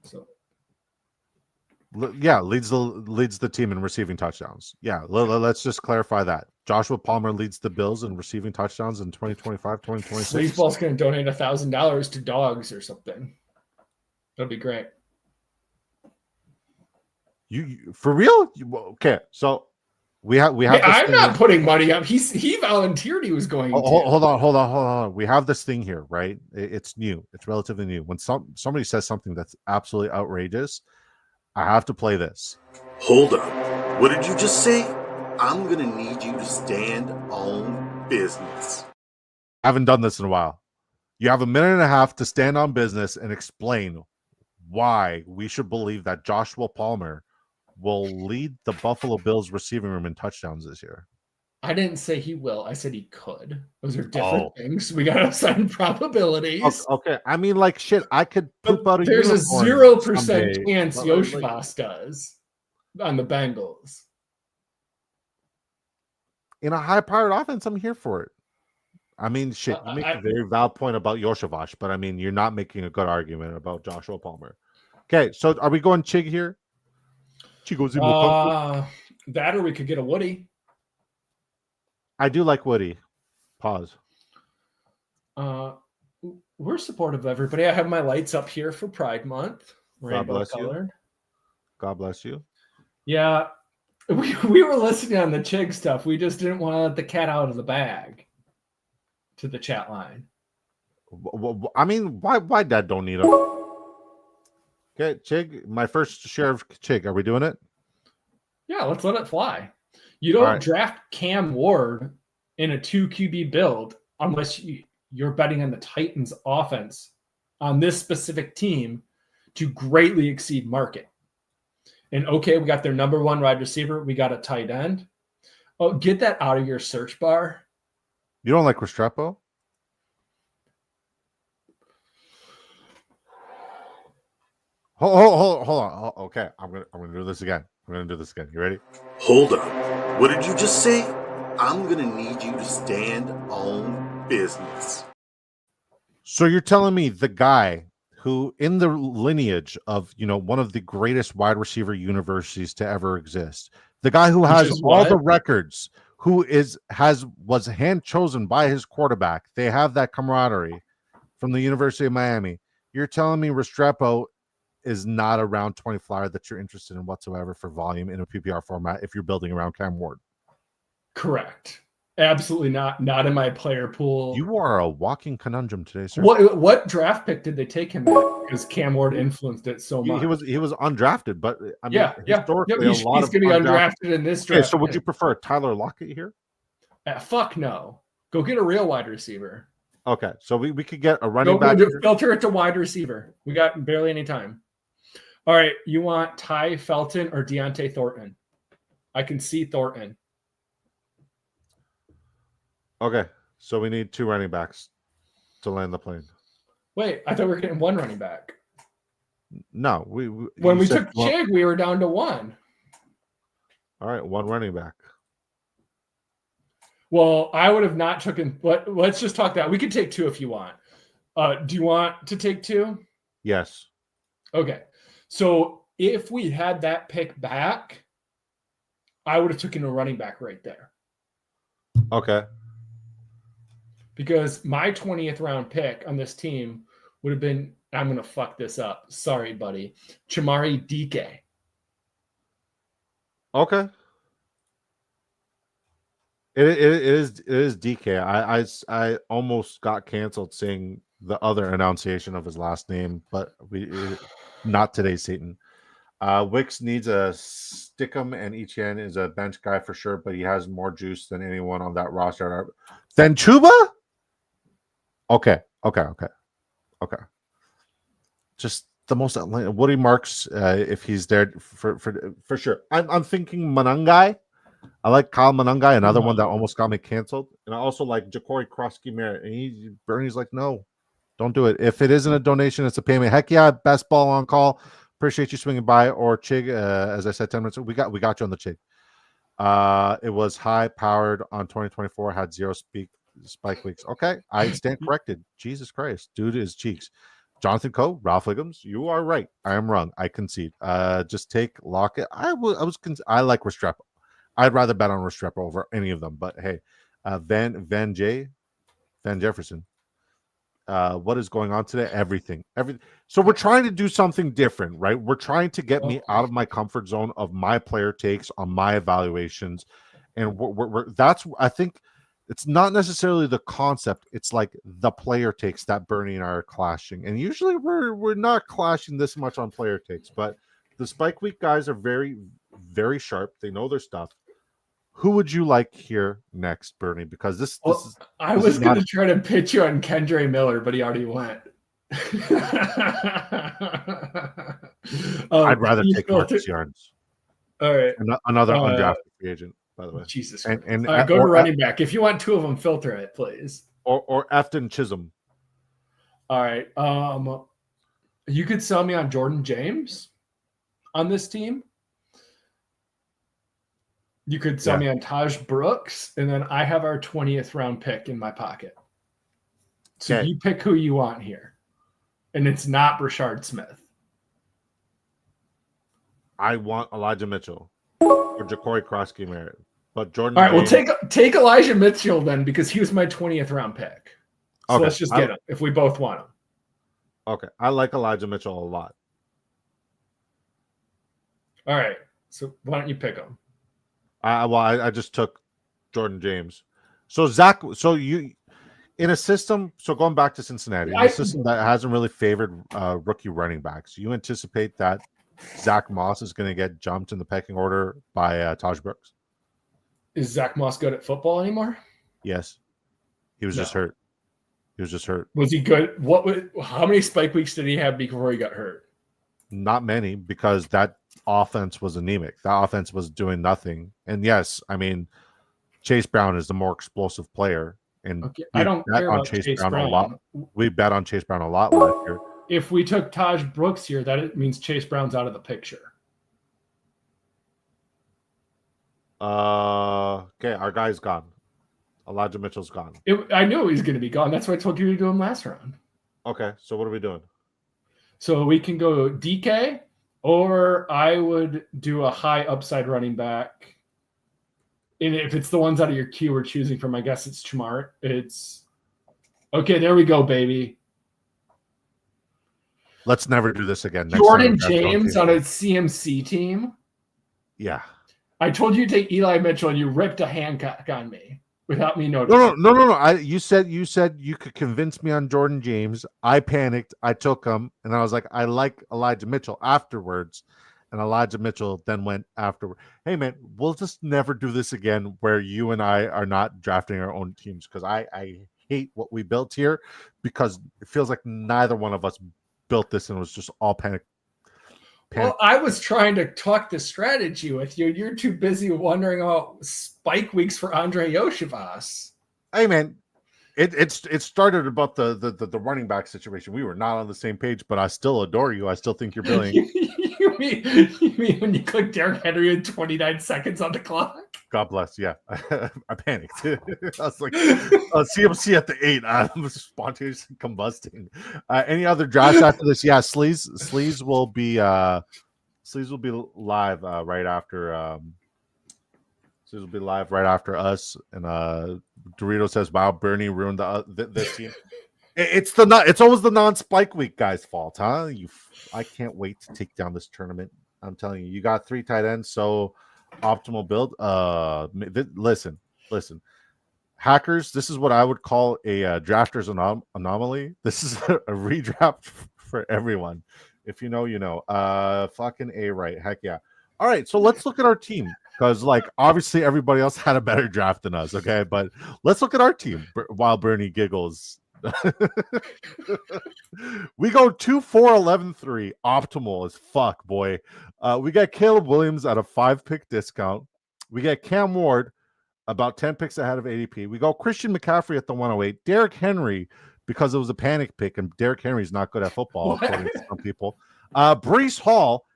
So, yeah, leads the team in receiving touchdowns. Yeah, let's just clarify that. Joshua Palmer leads the Bills in receiving touchdowns in 2025, 2026. Baseball's going to donate $1,000 to dogs or something. That'd be great. You for real? Okay, so. We have. Hey, I'm not putting money up. He volunteered. He was going. Hold on. We have this thing here, right? It's new. It's relatively new. When somebody says something that's absolutely outrageous, I have to play this. Hold up. What did you just say? I'm gonna need you to stand on business. I haven't done this in a while. You have a minute and a half to stand on business and explain why we should believe that Joshua Palmer will lead the Buffalo Bills receiving room in touchdowns this year. I didn't say he will. I said he could. Those are different things. We got to assign probabilities. Okay. I mean, like, shit, I could poop out a There's a 0% chance Yoshevach does on the Bengals. In a high-powered offense, I'm here for it. I mean, shit, you make a very valid point about Yoshevach, but I mean, you're not making a good argument about Joshua Palmer. Okay, so are we going Chig here? That or we could get a Woody. I do like Woody. Pause. We're supportive of everybody. I have my lights up here for Pride Month. Rainbow colored. God bless you. Yeah. We were listening on the Chig stuff. We just didn't want to let the cat out of the bag to the chat line. I mean, why Dad don't need him? Okay, Chig, my first share of Chig. Are we doing it? Yeah, let's let it fly. You All don't right. draft Cam Ward in a 2 QB build unless you're betting on the Titans offense on this specific team to greatly exceed market. And okay, we got their number one wide receiver. We got a tight end. Oh, get that out of your search bar. You don't like Restrepo? Hold on. Okay, I'm gonna do this again. You ready? Hold up. What did you just say? I'm gonna need you to stand on business. So you're telling me the guy who, in the lineage of one of the greatest wide receiver universities to ever exist, the guy who has all the records, who was hand chosen by his quarterback, they have that camaraderie from the University of Miami. You're telling me Restrepo is not a round 20 flyer that you're interested in whatsoever for volume in a PPR format if you're building around Cam Ward? Correct. Absolutely not. Not in my player pool. You are a walking conundrum today, sir. What draft pick did they take him at? Because Cam Ward influenced it so much. He was undrafted, but I mean, historically, a lot he's of going to be undrafted in this draft. Okay, so would you prefer Tyler Lockett here? Fuck no. Go get a real wide receiver. Okay, so we could get a running back. Filter it to wide receiver. We got barely any time. All right, you want Ty Felton or Deontay Thornton? I can see Thornton. Okay, so we need 2 running backs to land the plane. Wait, I thought we were getting 1 running back. No, when we took Chig, we were down to 1. All right, 1 running back. Well, I would have not taken. Let's just talk that. We could take 2 if you want. Do you want to take 2? Yes. Okay. So if we had that pick back, I would have taken a running back right there. Okay. Because my 20th round pick on this team would have been, I'm going to fuck this up. Sorry, buddy. Chamari DK. Okay. It is DK. I almost got canceled saying the other enunciation of his last name, but not today, Satan. Wicks needs a Stickum, and Etienne is a bench guy for sure, but he has more juice than anyone on that roster. Then Chuba? Okay. Just the most Woody Marks, if he's there for sure. I'm thinking Manungai. I like Kyle Manungai, another one that almost got me canceled. And I also like Ja'Cory Krosky-Merritt. And Bernie's like, no, don't do it. If it isn't a donation, it's a payment. Heck yeah, best ball on call. Appreciate you swinging by. Or Chig, as I said 10 minutes ago, we got you on the Chig. It was high powered on 2024, had 0 spike weeks. Okay, I stand corrected. Jesus Christ, dude is cheeks. Jonathan Coe, Ralph Wiggums, you are right. I am wrong. I concede. Just take Lockett. I like Restrepo. I'd rather bet on Restrepo over any of them. But hey, Van Jefferson. What is going on today? Everything. So we're trying to do something different, right? We're trying to get me out of my comfort zone of my player takes on my evaluations, and that's. I think it's not necessarily the concept; it's like the player takes that Bernie and I are clashing, and usually we're not clashing this much on player takes, but the Spike Week guys are very, very sharp. They know their stuff. Who would you like here next, Bernie? Because this is. I was going to try to pitch you on Kendre Miller, but he already went. I'd rather take Marcus Yarns. All right. Another undrafted free agent, by the way. Jesus. And go to running back. If you want 2 of them, filter it, please. Or Efton Chisholm. All right. You could sell me on Jordan James on this team. You could sell me on Taj Brooks, and then I have our 20th round pick in my pocket. So you pick who you want here. And it's not Rashard Smith. I want Elijah Mitchell or Ja'Cory Krosky-Merritt. But Jordan All right, James... well, take Elijah Mitchell then, because he was my 20th round pick. So let's just get him if we both want him. Okay. I like Elijah Mitchell a lot. All right. So why don't you pick him? I just took Jordan James. So Zach, in a system. So going back to Cincinnati, in a system that hasn't really favored rookie running backs, you anticipate that Zach Moss is going to get jumped in the pecking order by Taj Brooks? Is Zach Moss good at football anymore? Yes, he was just hurt. He was just hurt. Was he good? How many spike weeks did he have before he got hurt? Not many, because that offense was anemic. That offense was doing nothing. And yes, I mean, Chase Brown is the more explosive player. And okay. I don't care about Chase Brown a lot. We bet on Chase Brown a lot last year. If we took Taj Brooks here, that means Chase Brown's out of the picture. Okay, our guy's gone. Elijah Mitchell's gone. I knew he was going to be gone. That's why I told you to do him last round. Okay, so what are we doing? So we can go DK, or I would do a high upside running back. And if it's the ones out of your queue we're choosing from, I guess it's Chmart. It's okay. There we go, baby. Let's never do this again. Jordan James on a CMC team. Yeah. I told you to take Eli Mitchell, and you ripped a Hancock on me without me noticing. No. You said you could convince me on Jordan James. I panicked. I took him, and I was like, I like Elijah Mitchell afterwards. And Elijah Mitchell then went afterward. Hey, man, we'll just never do this again where you and I are not drafting our own teams, because I hate what we built here, because it feels like neither one of us built this and it was just all panic. Well, I was trying to talk the strategy with you. You're too busy wondering about spike weeks for Andre Yoshivas. Hey, man, it started about the running back situation. We were not on the same page, but I still adore you. I still think you're brilliant. You mean when you click Derrick Henry in 29 seconds on the clock? God bless. Yeah, I panicked. I was like, CMC at the 8. I'm spontaneously combusting. Any other drafts after this? Yeah, Sleaze will be live right after. Sleaze will be live right after us. And Dorito says, "Wow, Bernie ruined this team." It's always the non-spike week guys' fault, huh? I can't wait to take down this tournament. I'm telling you, you got 3 tight ends, so optimal build. Listen, hackers. This is what I would call a drafter's anomaly. This is a redraft for everyone. If you know, you know. Fucking A right. Heck yeah. All right, so let's look at our team, because obviously everybody else had a better draft than us. Okay, but let's look at our team while Bernie giggles. We go 2-4-11-3, optimal as fuck, boy. We got Caleb Williams at a 5-pick discount. We got Cam Ward about 10 picks ahead of ADP. We go Christian McCaffrey at the 108. Derrick Henry, because it was a panic pick, and Derrick Henry's not good at football, according to some people. Breece Hall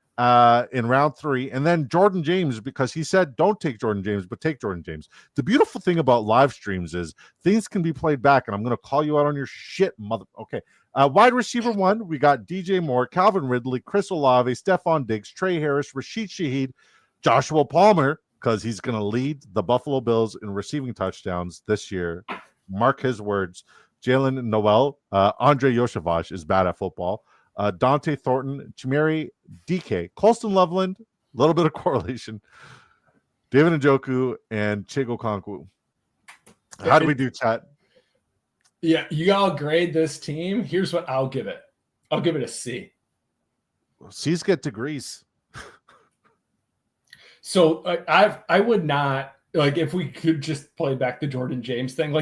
in round 3, and then Jordan James, because he said don't take Jordan James, but take Jordan James. The beautiful thing about live streams is things can be played back, and I'm going to call you out on your shit, mother. Okay. Wide receiver 1, we got DJ Moore, Calvin Ridley, Chris Olave, Stephon Diggs, Trey Harris, Rashid Shaheed, Joshua Palmer, because he's going to lead the Buffalo Bills in receiving touchdowns this year. Mark his words. Jalen Noel, Andre Yoshivas is bad at football. Dante Thornton, Chimeri, DK, Colston Loveland, a little bit of correlation, David Njoku, and Chigo Konkwu. How do we do, chat? Yeah, you all grade this team. Here's what I'll give it. I'll give it a C. C's get degrees. So I would not, if we could just play back the Jordan James thing,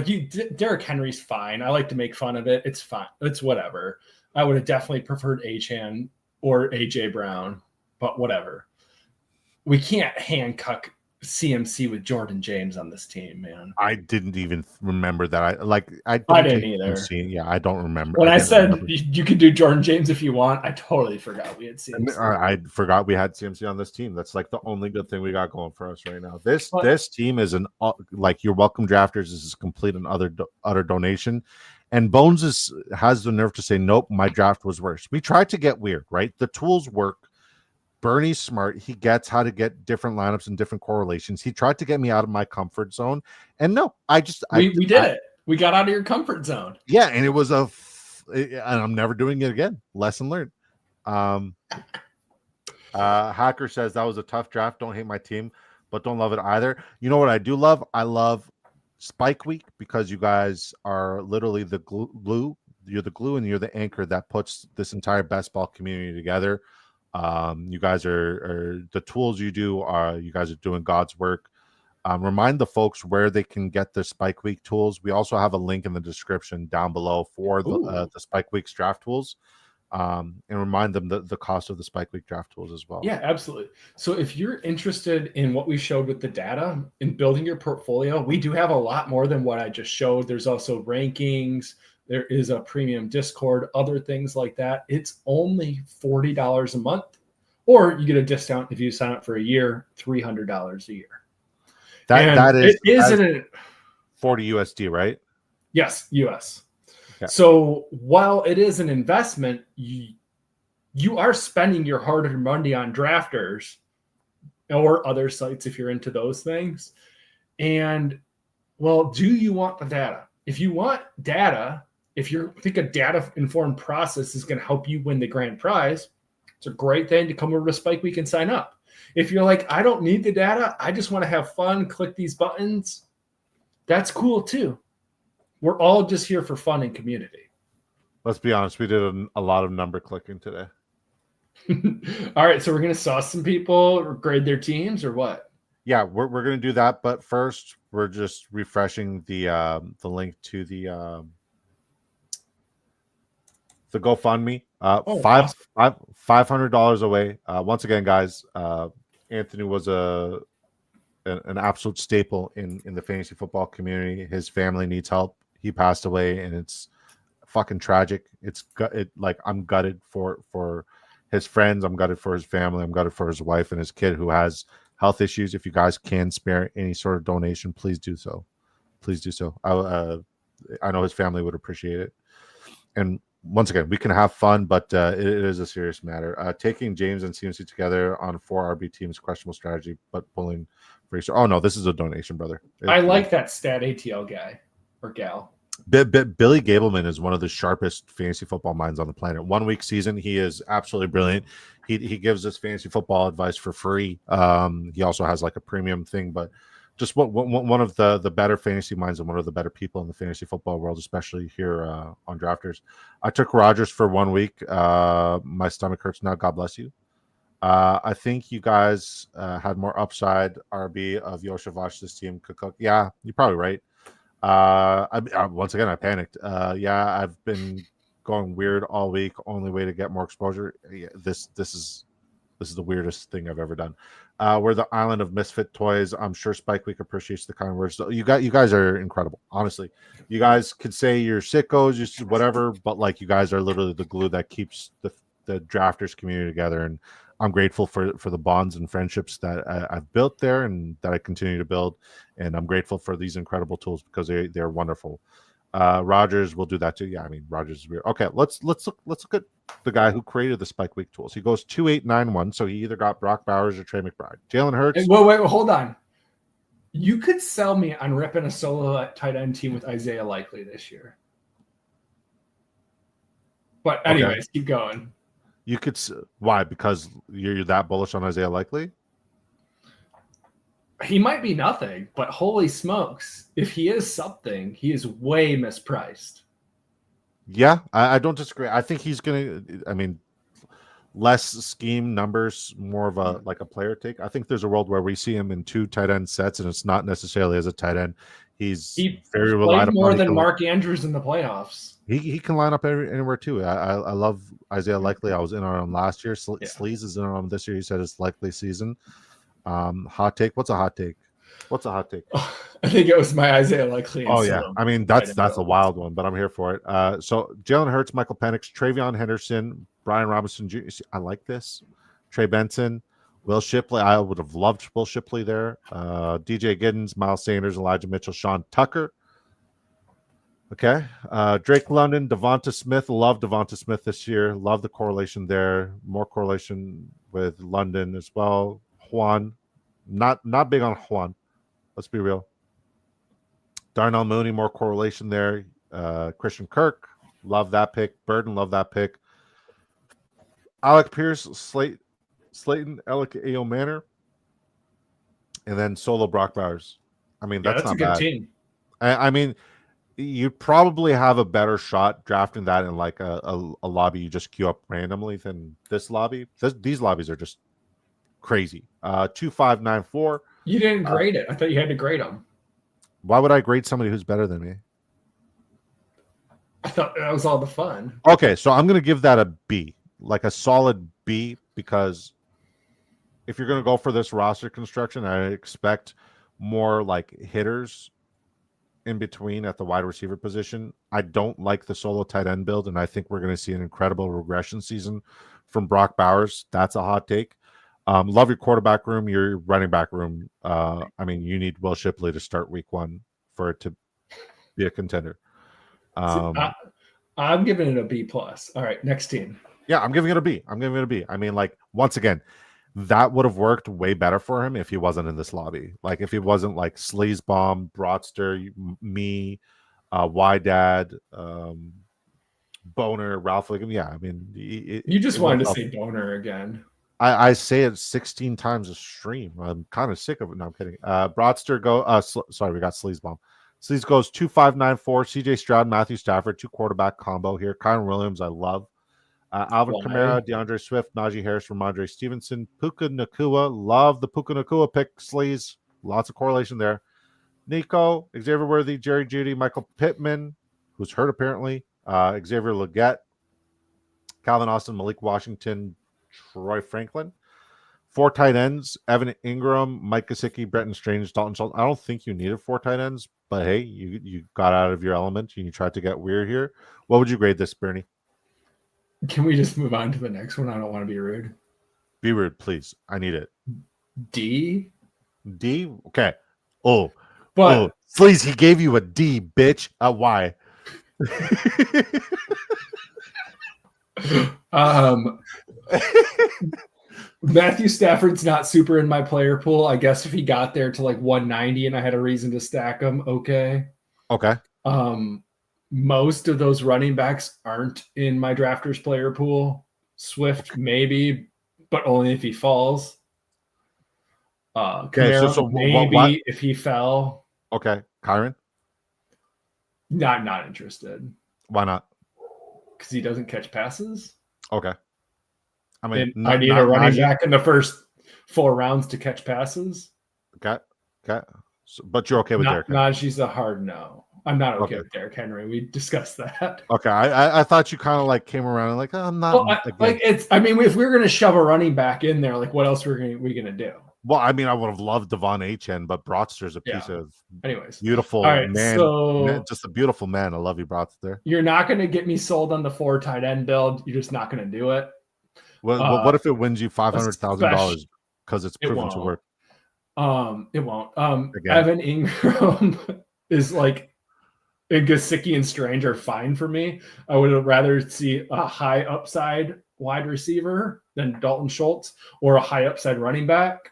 Derrick Henry's fine. I like to make fun of it. It's fine. It's whatever. I would have definitely preferred Achane or AJ Brown, but whatever. We can't handcuff CMC with Jordan James on this team, man. I didn't even remember that. I didn't either. CMC. Yeah, I don't remember. When I said you can do Jordan James if you want, I totally forgot we had CMC. I forgot we had CMC on this team. That's the only good thing we got going for us right now. This team is you're welcome, drafters. This is complete and utter donation. And Bones has the nerve to say, nope, my draft was worse. We tried to get weird, right? The tools work. Bernie's smart. He gets how to get different lineups and different correlations. He tried to get me out of my comfort zone. And no, we did it. We got out of your comfort zone. Yeah, and it was and I'm never doing it again. Lesson learned. Hacker says that was a tough draft. Don't hate my team, but don't love it either. You know what I do love? I love Spike Week, because you guys are literally the glue. You're the glue and you're the anchor that puts this entire best ball community together. You guys are the tools you do are you guys are doing God's work. Remind the folks where they can get the Spike Week tools. We also have a link in the description down below for the Spike Week's draft tools. And remind them the cost of the Spike Week draft tools as well. Yeah, absolutely. So if you're interested in what we showed with the data in building your portfolio, we do have a lot more than what I just showed. There's also rankings. There is a premium Discord, other things like that. It's only $40 a month, or you get a discount if you sign up for a year, $300 a year. That is 40 USD, right? Yes, US. Okay. So while it is an investment, you are spending your hard-earned money on drafters or other sites if you're into those things. And, well, do you want the data? If you want data, if you think a data-informed process is going to help you win the grand prize, it's a great thing to come over to Spike Week and sign up. If you're like, I don't need the data, I just want to have fun, click these buttons, that's cool too. We're all just here for fun and community. Let's be honest, we did a lot of number clicking today. All right, so we're going to sauce some people, grade their teams, or what? Yeah, we're going to do that, but first we're just refreshing the link to the GoFundMe. $500 away. Once again, guys, Anthony was an absolute staple in the fantasy football community. His family needs help. He passed away, and it's fucking tragic. I'm gutted for his friends. I'm gutted for his family. I'm gutted for his wife and his kid who has health issues. If you guys can spare any sort of donation, please do so. Please do so. I know his family would appreciate it. And once again, we can have fun, but it is a serious matter. Taking James and CMC together on 4 RB teams, questionable strategy, but pulling for each. Oh no, this is a donation, brother. I like that stat ATL guy or gal. Billy Gableman is one of the sharpest fantasy football minds on the planet. 1 week season, he is absolutely brilliant. He gives us fantasy football advice for free. He also has like a premium thing, but just one of the better fantasy minds and one of the better people in the fantasy football world, especially here on Drafters. I took Rodgers for 1 week. My stomach hurts now. God bless you. I think you guys had more upside. RB of Yoshavash, this team could cook. Yeah, you're probably right. Once again, I panicked. Yeah, I've been going weird all week. Only way to get more exposure. Yeah, this is the weirdest thing I've ever done. We're the island of misfit toys. I'm sure Spike Week appreciates the kind words. So you guys are incredible. Honestly, you guys could say you're sickos, just whatever, but like you guys are literally the glue that keeps the drafters community together. And I'm grateful for the bonds and friendships that I've built there and that I continue to build. And I'm grateful for these incredible tools because they're wonderful. Rogers will do that too. Yeah, I mean Rogers is weird. Okay, let's look at the guy who created the Spike Week tools. He goes 2-8-9-1, so he either got Brock Bowers or Trey McBride. Jalen Hurts. Hey, wait, hold on. You could sell me on ripping a solo tight end team with Isaiah Likely this year. But anyways, keep going. You could why? Because you're that bullish on Isaiah Likely? He might be nothing, but holy smokes, if he is something, he is way mispriced. Yeah, I don't disagree. I think he's gonna. I mean, less scheme numbers, more of a like a player take. I think there's a world where we see him in 2 tight end sets, and it's not necessarily as a tight end. He very reliable. More than Mark Andrews in the playoffs. He can line up anywhere too. I love Isaiah Likely. I was in on him last year. Sleaze is in on him this year. He said it's likely season. Hot take. What's a hot take? Oh, I think it was my Isaiah Likely. Oh yeah, I mean that's a wild one, but I'm here for it. So Jalen Hurts, Michael Penix, Travion Henderson, Brian Robinson Jr. I like this. Trey Benson, Will Shipley. I would have loved Will Shipley there. DJ Giddens, Miles Sanders, Elijah Mitchell, Sean Tucker. Okay. Drake London, Devonta Smith. Love Devonta Smith this year. Love the correlation there. More correlation with London as well. Juan. Not big on Juan. Let's be real. Darnell Mooney, more correlation there. Christian Kirk. Love that pick. Burden, love that pick. Alec Pierce, Slayton, Alec A.O. Manor. And then solo Brock Bowers. I mean, that's not a good bad. Team. I mean, you'd probably have a better shot drafting that in like a lobby you just queue up randomly than this lobby. These lobbies are just crazy. 2594. You didn't grade it. I thought you had to grade them. Why would I grade somebody who's better than me? I thought that was all the fun. Okay, so I'm gonna give that a B, like a solid B, because if you're gonna go for this roster construction, I expect more like hitters in between at the wide receiver position. I don't like the solo tight end build, and I think we're going to see an incredible regression season from Brock Bowers. That's a hot take. Love your quarterback room, your running back room. I mean, you need Will Shipley to start week 1 for it to be a contender. I'm giving it a B plus. All right, next team. Yeah, I'm giving it a B. I mean, like, once again, that would have worked way better for him if he wasn't in this lobby. Like, if he wasn't like Sleazebomb, Broadster, me, Wydad, Boner, Ralph Wiggum. Yeah, I mean, you just wanted to say Boner again. I say it 16 times a stream. I'm kind of sick of it. No, I'm kidding. Broadster sorry, we got Sleazebomb. Sleaze goes 2594. CJ Stroud, Matthew Stafford, 2 quarterback combo here. Kyron Williams, I love. Alvin Kamara, DeAndre Swift, Najee Harris, Ramondre Stevenson, Puka Nakua. Love the Puka Nakua pick, Sleaze. Lots of correlation there. Nico, Xavier Worthy, Jerry Jeudy, Michael Pittman, who's hurt apparently, Xavier Legette, Calvin Austin, Malik Washington, Troy Franklin. 4 tight ends, Evan Ingram, Mike Gesicki, Bretton Strange, Dalton Schultz. I don't think you needed 4 tight ends, but hey, you got out of your element and you tried to get weird here. What would you grade this, Bernie? Can we just move on to the next one? I don't want to be rude. Be rude, please. I need it. D? D? Okay. Sleaze, he gave you a D, bitch. Why? Matthew Stafford's not super in my player pool. I guess if he got there to like 190 and I had a reason to stack him, okay. Okay. Most of those running backs aren't in my drafters player pool. Swift maybe, but only if he falls. Kamara, so maybe if he fell. Okay. Kyron? Not interested. Why not? Because he doesn't catch passes. Okay. I mean, I need a running back in the first 4 rounds to catch passes. Okay. So, but you're okay with Derrick Henry? Najee's a hard no. I'm not okay with Derrick Henry. We discussed that. Okay, I thought you kind of like came around and like, I'm not. Well, I mean, if we were going to shove a running back in there, like what else were we going to do? Well, I mean, I would have loved Devon H.N., but Broadster's a piece of beautiful man. So, just a beautiful man. I love you, Broadster. You're not going to get me sold on the 4 tight end build. You're just not going to do it. Well, what if it wins you $500,000 because it's proven to work? It won't. Evan Ingram is like Gesicki and Strange are fine for me. I would have rather see a high upside wide receiver than Dalton Schultz or a high upside running back.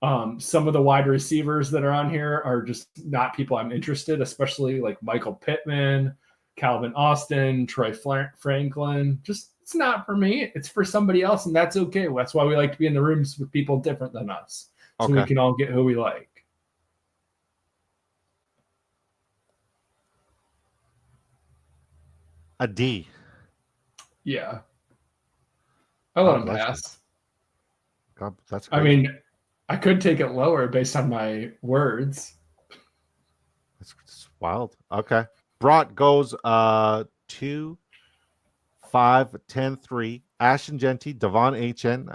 Some of the wide receivers that are on here are just not people I'm interested, especially like Michael Pittman, Calvin Austin, Troy Franklin. Just it's not for me. It's for somebody else, and that's okay. That's why we like to be in the rooms with people different than us, so we can all get who we like. A D. Yeah. I let him pass. God, that's great. I mean, I could take it lower based on my words. That's wild. Okay. Brought goes 2, 5, 10, 3. Ashton Genty, Devon H.N.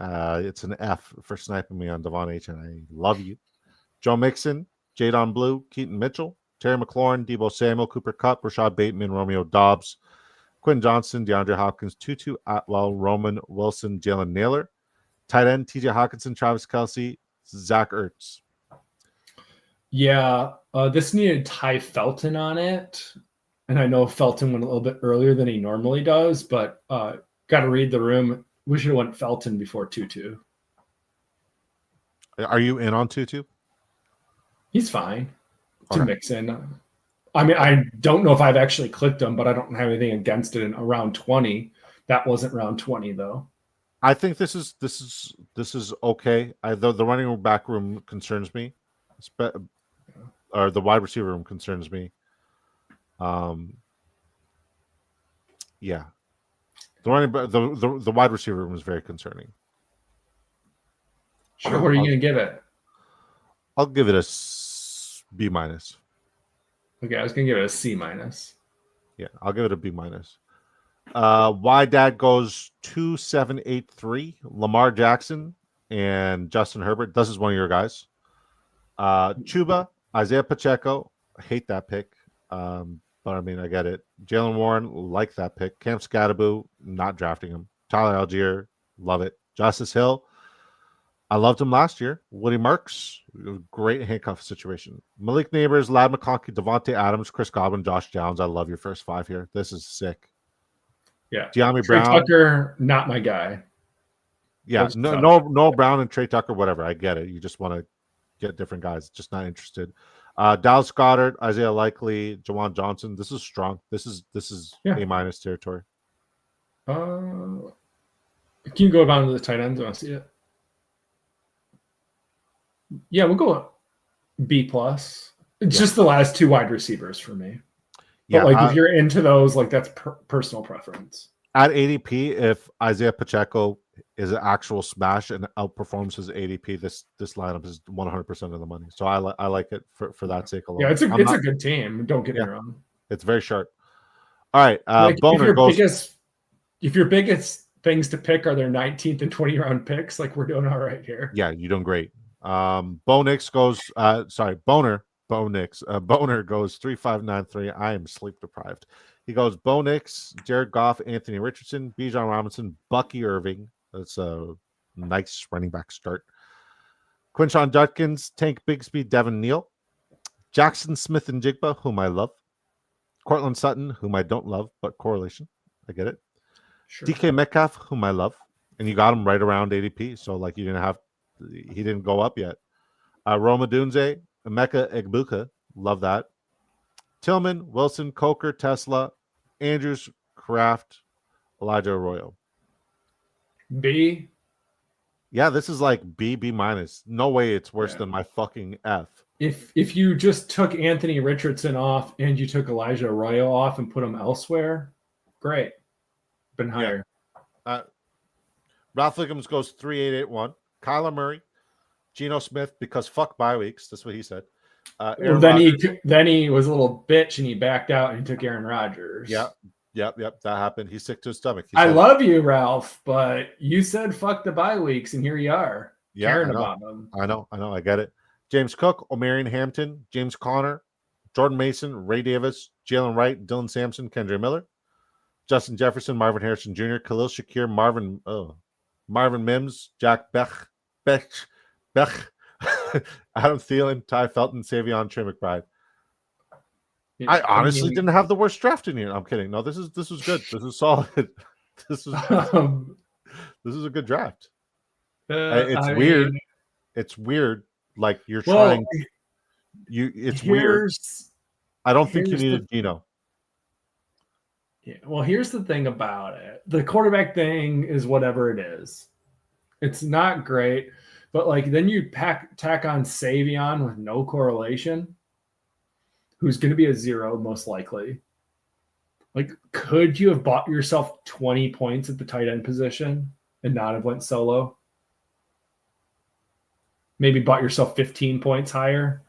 It's an F for sniping me on Devon H.N. I love you. Joe Mixon, Jadon Blue, Keaton Mitchell, Terry McLaurin, Debo Samuel, Cooper Kupp, Rashad Bateman, Romeo Dobbs, Quinn Johnson, DeAndre Hopkins, Tutu Atwell, Roman Wilson, Jalen Naylor. Tight end, TJ Hawkinson, Travis Kelce, Zach Ertz. Yeah, this needed Ty Felton on it. And I know Felton went a little bit earlier than he normally does, but got to read the room. We should have went Felton before Tutu. Are you in on Tutu? He's fine to mix in. I mean, I don't know if I've actually clicked him, but I don't have anything against it in around 20. That wasn't round 20 though. I think this is okay. The running back room concerns me. or the wide receiver room concerns me. Yeah, the wide receiver room is very concerning. Sure. What are you going to give it? I'll give it a B minus. Okay, I was going to give it a C minus. Yeah, I'll give it a B minus. Why Dad goes 2.783. Lamar Jackson and Justin Herbert. This is one of your guys. Chuba, Isaiah Pacheco. I hate that pick. But I mean, I get it. Jalen Warren, like that pick. Cam Scatteraboo, not drafting him. Tyler Algier, love it. Justice Hill, I loved him last year. Woody Marks, great handcuff situation. Malik Neighbors, Lad McConkey, Devontae Adams, Chris Godwin, Josh Downs. I love your first 5 here. This is sick. Yeah. De'Ami Trey Brown. Tucker, not my guy. Yeah, no Brown and Trey Tucker, whatever. I get it. You just want to get different guys. Just not interested. Dallas Goddard, Isaiah Likely, Jawan Johnson. This is strong. This is A minus territory. Can you go down to the tight ends? I want to see it. Yeah, we'll go B plus. It's just the last 2 wide receivers for me. But Yeah, if you're into those, that's personal preference. At ADP, if Isaiah Pacheco is an actual smash and outperforms his ADP, this lineup is 100% of the money. So I like it for that sake alone. Yeah, it's a good team. Don't get me wrong. It's very sharp. All right, Boner goes. If your biggest things to pick are their 19th and 20 round picks, we're doing all right here. Yeah, you're doing great. Bo Nix goes. Boner goes 3.593. I am sleep deprived. He goes Bo Nix, Jared Goff, Anthony Richardson, Bijan Robinson, Bucky Irving. That's a nice running back start. Quinshon Judkins, Tank Bigsby, Devin Neal, Jackson Smith and Jigba, whom I love. Cortland Sutton, whom I don't love, but correlation. I get it. Sure. DK Metcalf, whom I love. And you got him right around ADP. So he didn't go up yet. Roma Dunze, Emeka Egbuka, love that. Tillman, Wilson, Coker, Tesla, Andrews, Kraft, Elijah Arroyo. B. Yeah, this is B minus. No way it's worse than my fucking F. If you just took Anthony Richardson off and you took Elijah Arroyo off and put him elsewhere, great. Been higher. Yeah. Ralph Wiggums goes 3.881. Kyler Murray, Geno Smith, because fuck bye weeks. That's what he said. Then he was a little bitch and he backed out and he took Aaron Rodgers. Yep. That happened. He's sick to his stomach. I love you, Ralph, but you said fuck the bye weeks, and here you are caring about them. I know. I get it. James Cook, Omarion Hampton, James Conner, Jordan Mason, Ray Davis, Jalen Wright, Dylan Sampson, Kendre Miller, Justin Jefferson, Marvin Harrison Jr., Khalil Shakir, Marvin Mims, Jack Beck, Adam Thielen, Ty Felton, Savion, Trey McBride. I honestly didn't have the worst draft in here. I'm kidding. No, this is good. This is solid. This is a good draft. It's weird. It's weird. You're trying. It's weird. I don't think you needed Geno. Yeah. Well, here's the thing about it. The quarterback thing is whatever it is. It's not great, but then you tack on Savion with no correlation, who's going to be a 0 most likely. Could you have bought yourself 20 points at the tight end position and not have went solo? Maybe bought yourself 15 points higher.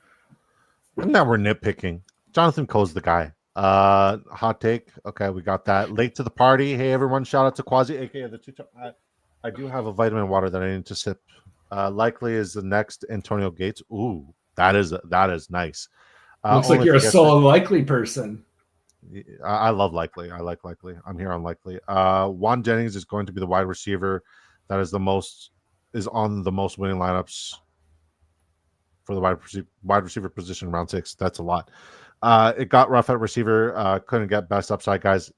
Now we're nitpicking. Jonathan Coe's the guy. Hot take. Okay, we got that. Late to the party. Hey, everyone. Shout out to Quasi, aka the 2 I do have a vitamin water that I need to sip. Likely is the next Antonio Gates. Ooh, that is nice. Looks like you're a solo Likely person. I love Likely. I like Likely. I'm here on Likely. Juan Jennings is going to be the wide receiver that is on the most winning lineups for the wide receiver position round 6. That's a lot. It got rough at receiver. Couldn't get best upside guys.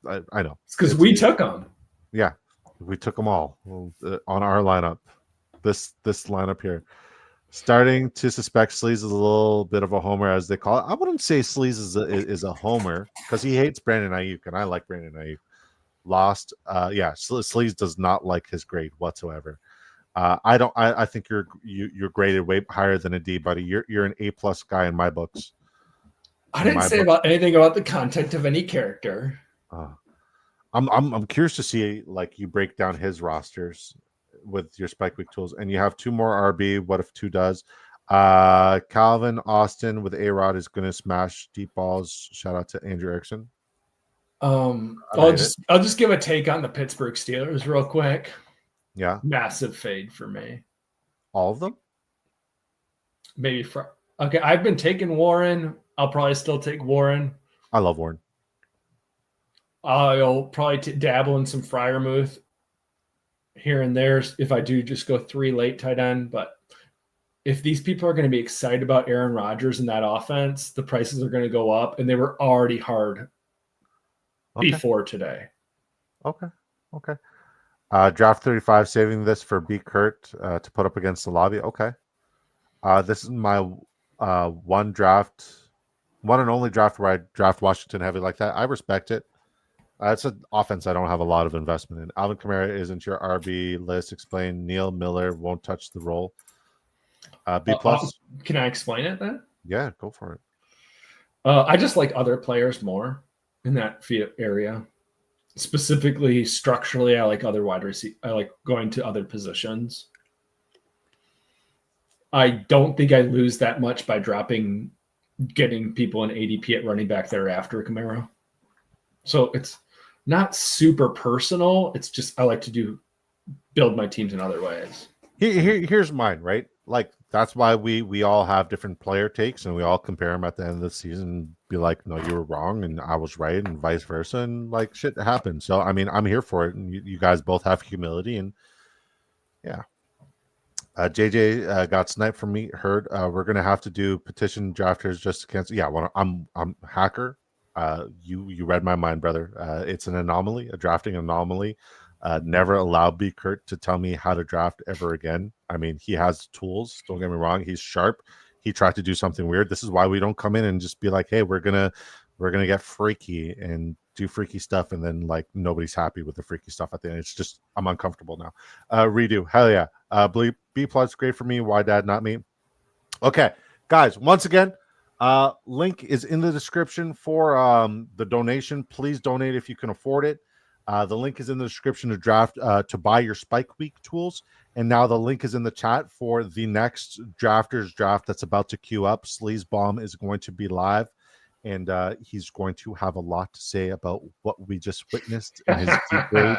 I know. It's because we took them. Yeah, we took them all on our lineup. This lineup here. Starting to suspect Sleaze is a little bit of a homer, as they call it. I wouldn't say Sleaze is a homer because he hates Brandon Ayuk, and I like Brandon Ayuk. Sleaze does not like his grade whatsoever. I don't. I think you're graded way higher than a D, buddy. You're an A+ guy in my books. I didn't say about anything about the content of any character. I'm curious to see like you break down his rosters with your Spike Week tools, and you have 2 more RB. What if 2 does? Calvin Austin with A-Rod is going to smash deep balls. Shout out to Andrew Erickson. I'll just give a take on the Pittsburgh Steelers real quick. Yeah, massive fade for me. All of them? Maybe okay. I've been taking Warren. I'll probably still take Warren. I love Warren. I'll probably dabble in some Freiermuth here and there if I do just go 3 late tight end. But if these people are going to be excited about Aaron Rodgers and that offense, the prices are going to go up, and they were already hard before today. Okay. Draft 35, saving this for B-Kirt to put up against the lobby. Okay. This is my one and only draft where I draft Washington heavy like that. I respect it. It's an offense I don't have a lot of investment in. Alvin Kamara isn't your RB list. Explain. Neil Miller won't touch the role. B+. Can I explain it then? Yeah, go for it. I just like other players more in that area. Specifically, structurally, I like other wide receivers. I like going to other positions. I don't think I lose that much by getting people in ADP at running back thereafter Kamara. So it's not super personal. It's just I like to build my teams in other ways. Here's mine, right? Like that's why we all have different player takes, and we all compare them at the end of the season and be like, no, you were wrong and I was right, and vice versa, and like shit happens. So I mean, I'm here for it, and you guys both have humility, and yeah. JJ got sniped from me. Heard we're gonna have to do petition drafters just to cancel. Yeah, I'm hacker. You read my mind, brother. It's an anomaly, a drafting anomaly. Never allow B-Kirt to tell me how to draft ever again. I mean, he has tools. Don't get me wrong. He's sharp. He tried to do something weird. This is why we don't come in and just be like, hey, we're gonna get freaky and do freaky stuff, and then like nobody's happy with the freaky stuff at the end. It's just I'm uncomfortable now. Redo. Hell yeah. B+ great for me. Why dad, not me? Okay, guys. Once again, link is in the description for the donation. Please donate if you can afford it. The link is in the description to draft to buy your Spike Week tools. And now the link is in the chat for the next drafters draft that's about to queue up. Sleazebomb is going to be live, and he's going to have a lot to say about what we just witnessed in his deep grade.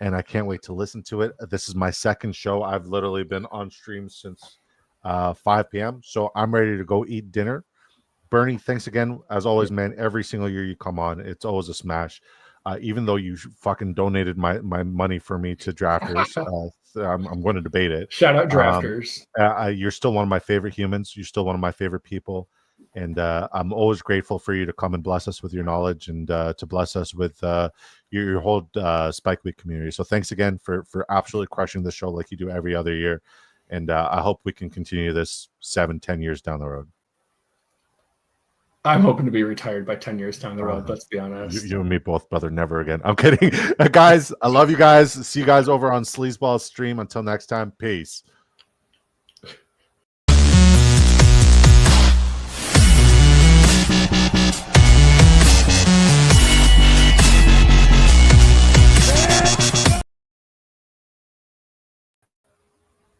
And I can't wait to listen to it. This is my second show. I've literally been on stream since 5 p.m. So I'm ready to go eat dinner. Bernie, thanks again. As always, man, every single year you come on, it's always a smash. Even though you fucking donated my money for me to drafters, I'm going to debate it. Shout out drafters. You're still one of my favorite humans. You're still one of my favorite people. And I'm always grateful for you to come and bless us with your knowledge and to bless us with your whole Spike Week community. So thanks again for absolutely crushing the show like you do every other year. And I hope we can continue this 7-10 years down the road. I'm hoping to be retired by 10 years down the road. Let's be honest. You and me both, brother. Never again. I'm kidding. Guys, I love you guys. See you guys over on Sleazeball stream. Until next time, peace.